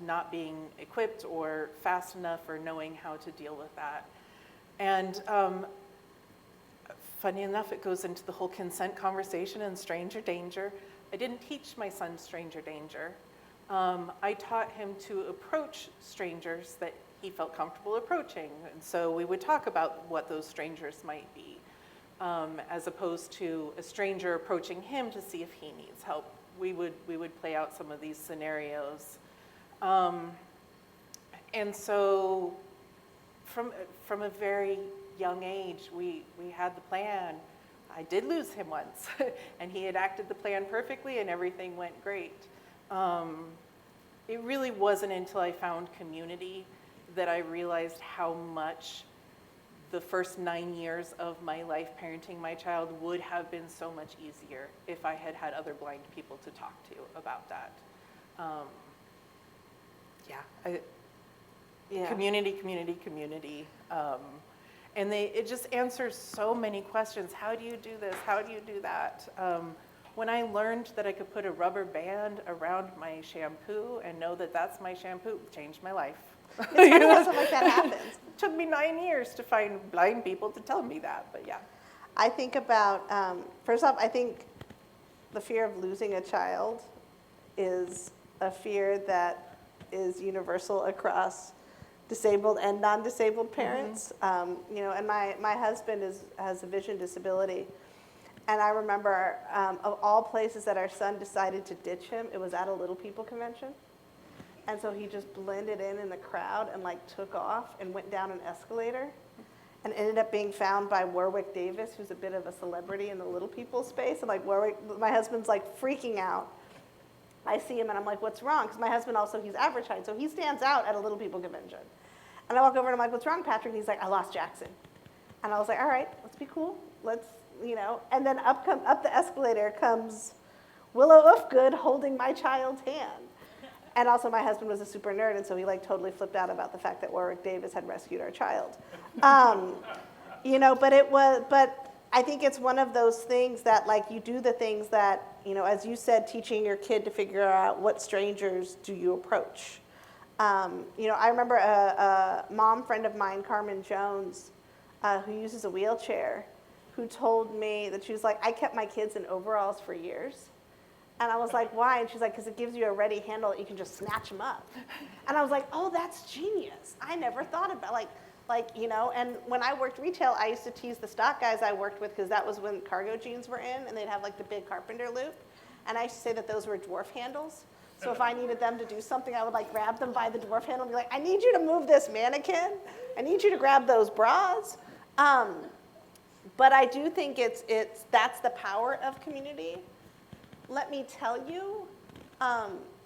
not being equipped or fast enough or knowing how to deal with that. And funny enough, it goes into the whole consent conversation and stranger danger. I didn't teach my son stranger danger. I taught him to approach strangers that he felt comfortable approaching. And so we would talk about what those strangers might be, as opposed to a stranger approaching him to see if he needs help. We would play out some of these scenarios. And so from a very young age, we had the plan. I did lose him once, and he had acted the plan perfectly, and everything went great. It really wasn't until I found community that I realized how much the first 9 years of my life parenting my child would have been so much easier if I had had other blind people to talk to about that. Community. And it just answers so many questions. How do you do this? How do you do that? When I learned that I could put a rubber band around my shampoo and know that that's my shampoo, it changed my life. It's funny how stuff like that happens. It took me 9 years to find blind people to tell me that, but yeah. I think about, first off, I think the fear of losing a child is a fear that is universal across disabled and non-disabled parents. You know, and my husband has a vision disability. And I remember, of all places that our son decided to ditch him, it was at a Little People convention. And so he just blended in the crowd and like took off and went down an escalator and ended up being found by Warwick Davis, who's a bit of a celebrity in the Little People space. And like my husband's like freaking out. I see him and I'm like, what's wrong? Because my husband also, he's average height, so he stands out at a Little People convention. And I walk over and I'm like, what's wrong, Patrick? And he's like, I lost Jackson. And I was like, all right, let's be cool. Let's, you know. And then up the escalator comes Willow Ufgood holding my child's hand. And also my husband was a super nerd, and so he like totally flipped out about the fact that Warwick Davis had rescued our child. You know, but I think it's one of those things that like you do the things that, you know, as you said, teaching your kid to figure out what strangers do you approach. You know, I remember a mom friend of mine, Carmen Jones, who uses a wheelchair, who told me that she was like, I kept my kids in overalls for years. And I was like, why? And she's like, because it gives you a ready handle that you can just snatch them up. And I was like, oh, that's genius. I never thought about like, you know, and when I worked retail, I used to tease the stock guys I worked with because that was when cargo jeans were in and they'd have like the big carpenter loop. And I used to say that those were dwarf handles. So if I needed them to do something, I would like grab them by the dwarf handle and be like, I need you to move this mannequin. I need you to grab those bras. But I do think that's the power of community. Let me tell you,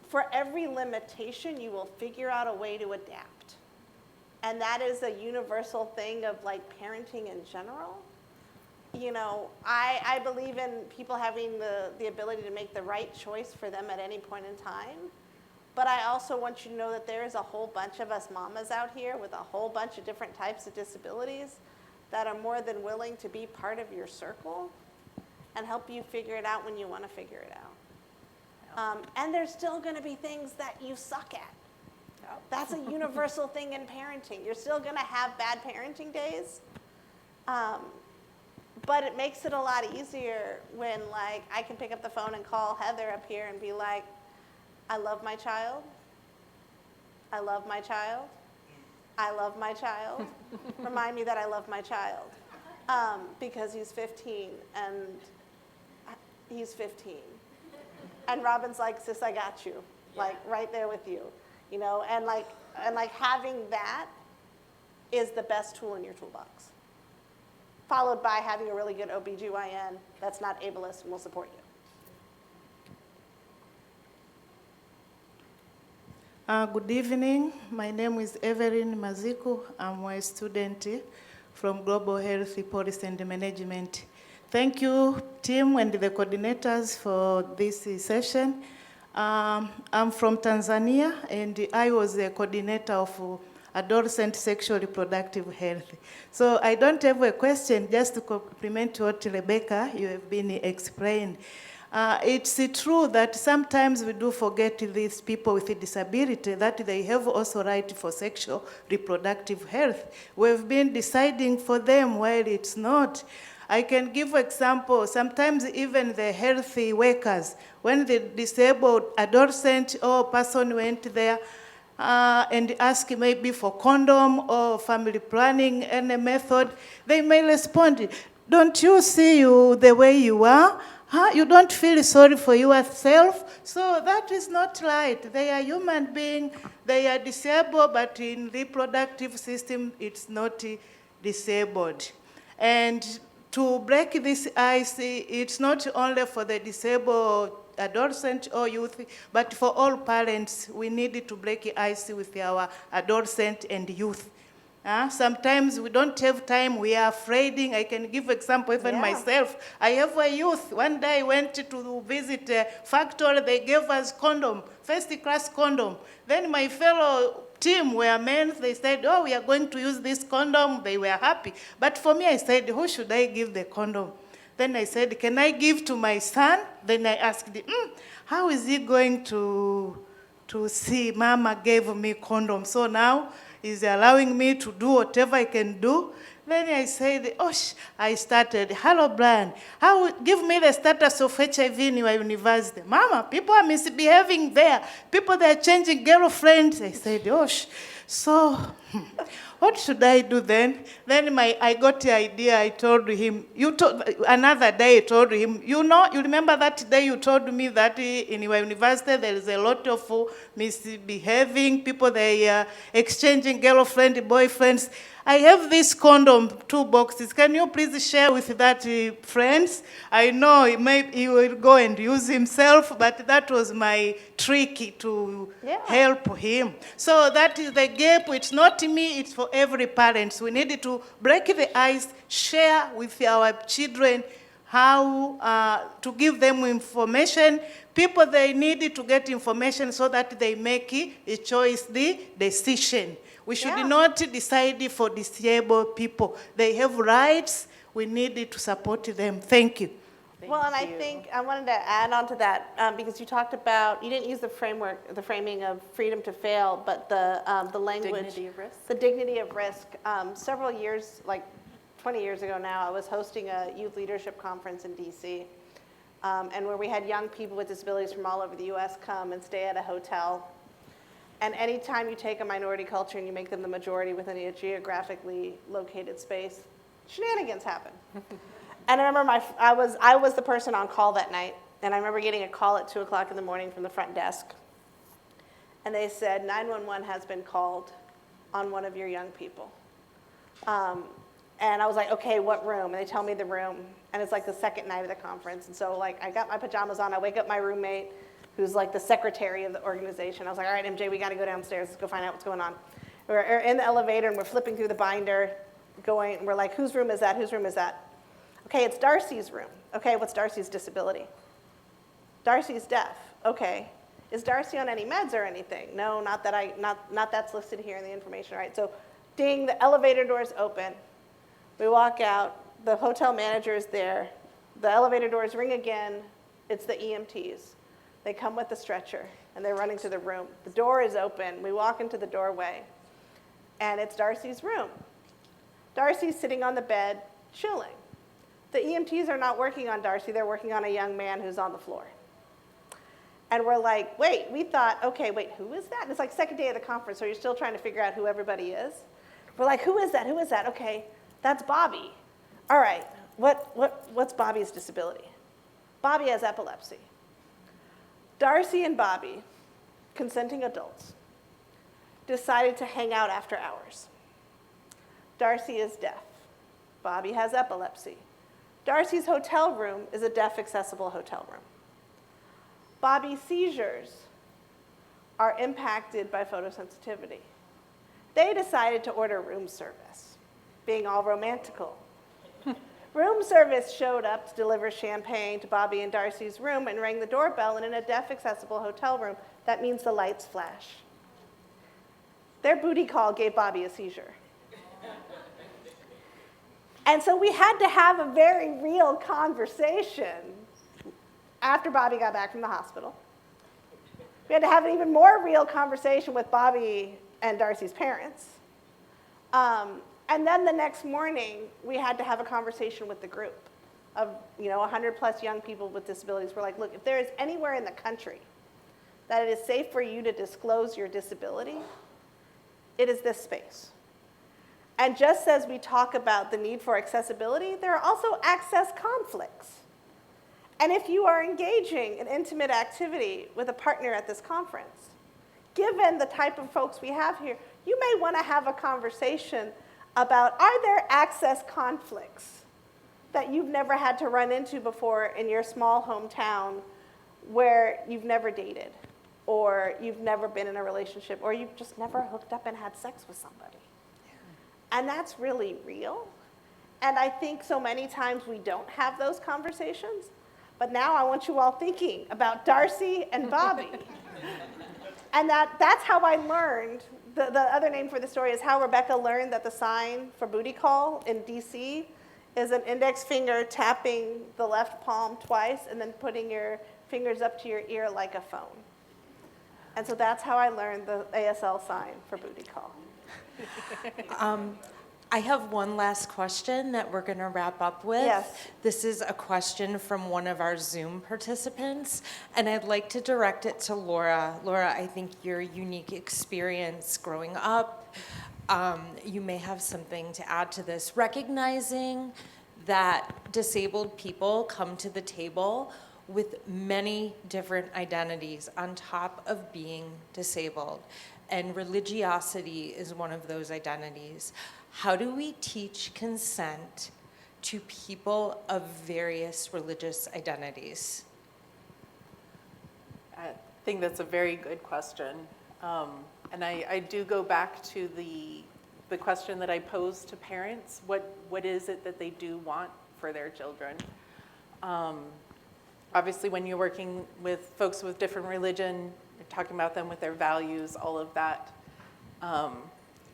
for every limitation, you will figure out a way to adapt. And that is a universal thing of like parenting in general. You know, I believe in people having the ability to make the right choice for them at any point in time. But I also want you to know that there is a whole bunch of us mamas out here with a whole bunch of different types of disabilities that are more than willing to be part of your circle and help you figure it out when you want to figure it out. And there's still going to be things that you suck at. That's a universal thing in parenting. You're still going to have bad parenting days. But it makes it a lot easier when like I can pick up the phone and call Heather up here and be like, I love my child. I love my child. I love my child. Remind me that I love my child. Because he's 15 and he's 15. And Robin's like, sis, I got you. Like right there with you. you know, and having that is the best tool in your toolbox, followed by having a really good OBGYN that's not ableist and will support you. Good evening. My name is Evelyn Maziku. I'm a student from Global Health Policy and Management. Thank you, team and the coordinators for this session. I'm from Tanzania, and I was the coordinator of adolescent sexual reproductive health. So I don't have a question, just to complement what Rebecca, you have been explained. It's true that sometimes we do forget these people with a disability, that they have also right for sexual reproductive health. We've been deciding for them while it's not. I can give example, sometimes even the healthy workers, when the disabled adolescent or person went there and asked maybe for condom or family planning, any method, they may respond, don't you see you the way you are? You don't feel sorry for yourself? So that is not right. They are human beings. They are disabled, but in reproductive system, it's not disabled. And to break this ice, it's not only for the disabled adolescent or youth, but for all parents. We need to break ice with our adolescent and youth. Sometimes we don't have time, we are afraid. I can give example, even myself. I have a youth. One day I went to visit a factory, they gave us condom, first-class condom. Then my fellow team were men, they said, oh, we are going to use this condom. They were happy. But for me, I said, who should I give the condom? Then I said, can I give to my son? Then I asked him, how is he going to see Mama gave me condom? So now, is allowing me to do whatever I can do. Then I said, I started, hello, Brian, give me the status of HIV in your university. Mama, people are misbehaving there. People, they are changing girlfriends. I said, so what should I do then? Then I got the idea. I told him, another day I told him, you remember that day you told me that in your university there is a lot of misbehaving people, they are exchanging girlfriend, boyfriends. I have this condom, 2 boxes. Can you please share with that friends? I know he will go and use himself, but that was my trick to help him. So that is the gap. It's not me, it's for every parent. We need to break the ice, share with our children how to give them information. People, they need to get information so that they make a choice, the decision. We should not decide for disabled people. They have rights. We need to support them. Thank you. I think I wanted to add on to that because you talked about, you didn't use the framing of freedom to fail, but the language. Dignity of risk. The dignity of risk. Several years, like 20 years ago now, I was hosting a youth leadership conference in DC, and where we had young people with disabilities from all over the US come and stay at a hotel. And anytime you take a minority culture and you make them the majority within a geographically located space, shenanigans happen. And I remember I was the person on call that night, and I remember getting a call at 2 o'clock in the morning from the front desk. And they said, 911 has been called on one of your young people. And I was like, okay, what room? And they tell me the room, and it's like the second night of the conference. And so like I got my pajamas on, I wake up my roommate, who's like the secretary of the organization. I was like, all right, MJ, we got to go downstairs. Let's go find out what's going on. We're in the elevator, and we're flipping through the binder, and we're like, whose room is that? Whose room is that? Okay, it's Darcy's room. Okay, what's Darcy's disability? Darcy's deaf. Okay. Is Darcy on any meds or anything? No, not that's listed here in the information, right? So ding, the elevator doors open. We walk out. The hotel manager is there. The elevator doors ring again. It's the EMTs. They come with the stretcher, and they're running to the room. The door is open. We walk into the doorway, and it's Darcy's room. Darcy's sitting on the bed, chilling. The EMTs are not working on Darcy. They're working on a young man who's on the floor. And we're like, we thought, okay, who is that? And it's like second day of the conference, so you're still trying to figure out who everybody is. We're like, who is that? Who is that? Okay, that's Bobby. All right, what's Bobby's disability? Bobby has epilepsy. Darcy and Bobby, consenting adults, decided to hang out after hours. Darcy is deaf. Bobby has epilepsy. Darcy's hotel room is a deaf-accessible hotel room. Bobby's seizures are impacted by photosensitivity. They decided to order room service, being all romantical. Room service showed up to deliver champagne to Bobby and Darcy's room and rang the doorbell, and in a deaf-accessible hotel room, that means the lights flash. Their booty call gave Bobby a seizure. And so we had to have a very real conversation after Bobby got back from the hospital. We had to have an even more real conversation with Bobby and Darcy's parents. And then the next morning, we had to have a conversation with the group of 100 plus young people with disabilities. We're like, look, if there is anywhere in the country that it is safe for you to disclose your disability, it is this space. And just as we talk about the need for accessibility, there are also access conflicts. And if you are engaging in intimate activity with a partner at this conference, given the type of folks we have here, you may want to have a conversation about, are there access conflicts that you've never had to run into before in your small hometown where you've never dated, or you've never been in a relationship, or you've just never hooked up and had sex with somebody? And that's really real. And I think so many times we don't have those conversations. But now I want you all thinking about Darcy and Bobby. And that's how I learned. The other name for the story is how Rebecca learned that the sign for booty call in DC is an index finger tapping the left palm twice and then putting your fingers up to your ear like a phone. And so that's how I learned the ASL sign for booty call. I have one last question that we're going to wrap up with. Yes. This is a question from one of our Zoom participants, and I'd like to direct it to Laura. Laura, I think your unique experience growing up, you may have something to add to this. Recognizing that disabled people come to the table with many different identities on top of being disabled, and religiosity is one of those identities. How do we teach consent to people of various religious identities? I think that's a very good question. And I do go back to the question that I posed to parents. What is it that they do want for their children? Obviously, when you're working with folks with different religion, you're talking about them with their values, all of that.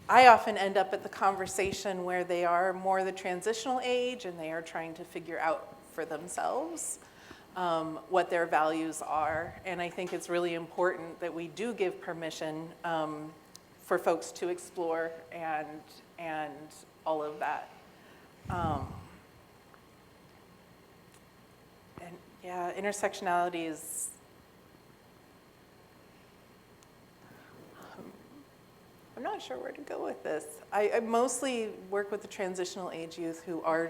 I often end up at the conversation where they are more the transitional age and they are trying to figure out for themselves what their values are. And I think it's really important that we do give permission for folks to explore and all of that. And yeah, intersectionality is, I'm not sure where to go with this. I mostly work with the transitional age youth who are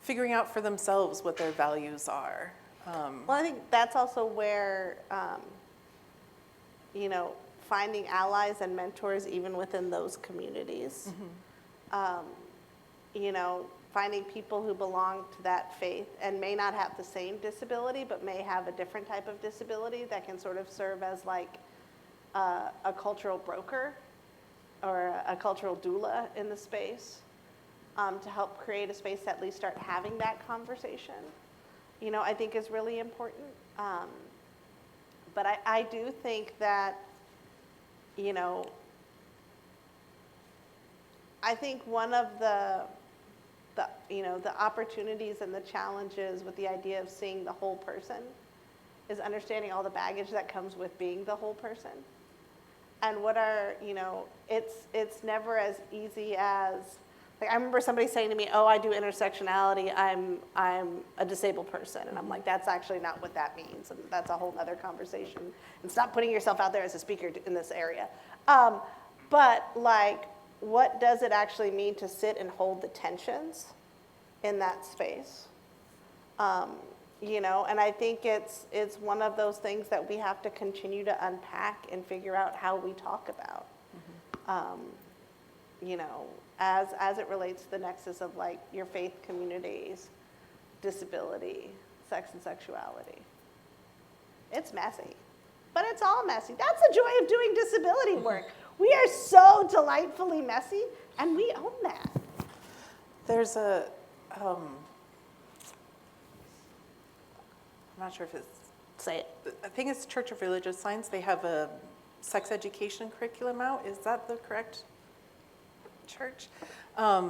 figuring out for themselves what their values are. Well, I think that's also where, finding allies and mentors even within those communities. Finding people who belong to that faith and may not have the same disability, but may have a different type of disability that can sort of serve as like a cultural broker or a cultural doula in the space to help create a space to at least start having that conversation, I think is really important. But I do think that, I think one of the opportunities and the challenges with the idea of seeing the whole person is understanding all the baggage that comes with being the whole person. And what are, it's never as easy as, like I remember somebody saying to me, oh, I do intersectionality, I'm a disabled person. And I'm like, that's actually not what that means. And that's a whole other conversation. And stop putting yourself out there as a speaker in this area. But like, what does it actually mean to sit and hold the tensions in that space? And I think it's one of those things that we have to continue to unpack and figure out how we talk about. you know, as it relates to the nexus of like your faith communities, disability, sex and sexuality. It's messy, but it's all messy. That's the joy of doing disability work. We are so delightfully messy, and we own that. There's a, I'm not sure if it's, Say it. I think it's Church of Religious Science. They have a sex education curriculum out. Is that the correct church? I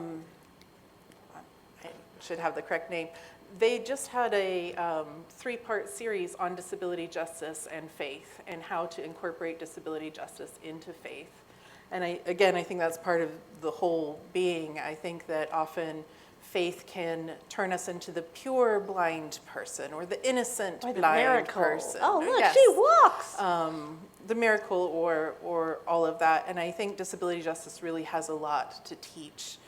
should have the correct name. They just had a 3-part series on disability justice and faith and how to incorporate disability justice into faith. And I think that's part of the whole being. I think that often faith can turn us into the pure blind person or the innocent Or the blind miracle. person. Oh, look, Yes. she walks. The miracle or all of that. And I think disability justice really has a lot to teach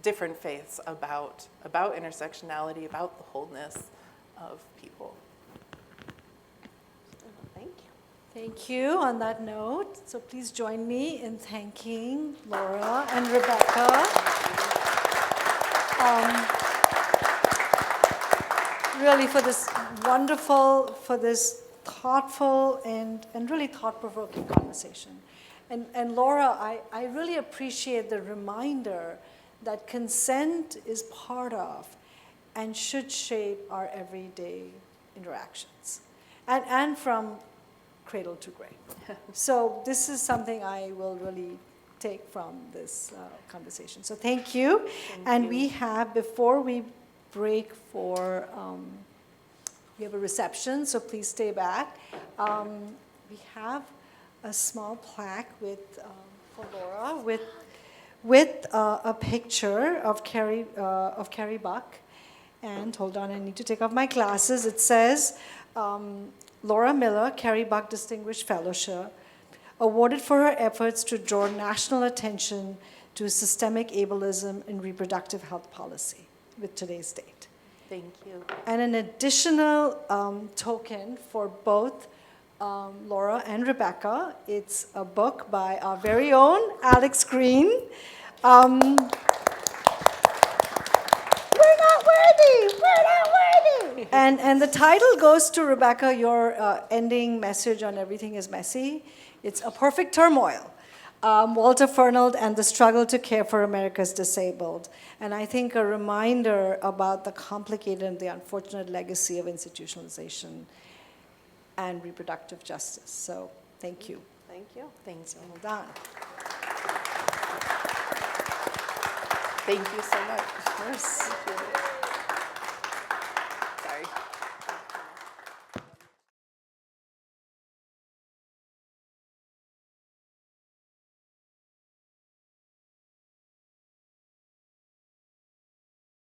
different faiths about intersectionality, about the wholeness of people. Thank you. Thank you on that note. So please join me in thanking Laura and Rebecca. Really for this wonderful, for this thoughtful and really thought-provoking conversation. And Laura, I really appreciate the reminder that consent is part of and should shape our everyday interactions. And from cradle to grave. So this is something I will really take from this conversation. So thank you. And we have, before we break for, we have a reception, so please stay back. We have a small plaque with, for Laura with a picture of Carrie Buck. And hold on, I need to take off my glasses. It says, Laura Millar, Carrie Buck Distinguished Fellowship, awarded for her efforts to draw national attention to systemic ableism in reproductive health policy with today's date. Thank you. And an additional token for both Laura and Rebecca. It's a book by our very own Alex Green. We're not worthy. And the title goes to Rebecca, your ending message on Everything is Messy. It's A Perfect Turmoil. Walter Fernald and the Struggle to Care for America's Disabled. And I think a reminder about the complicated and the unfortunate legacy of institutionalization and reproductive justice. So thank you. Thank you. Thanks. Well done. Thank you so much. Of course. Thank you.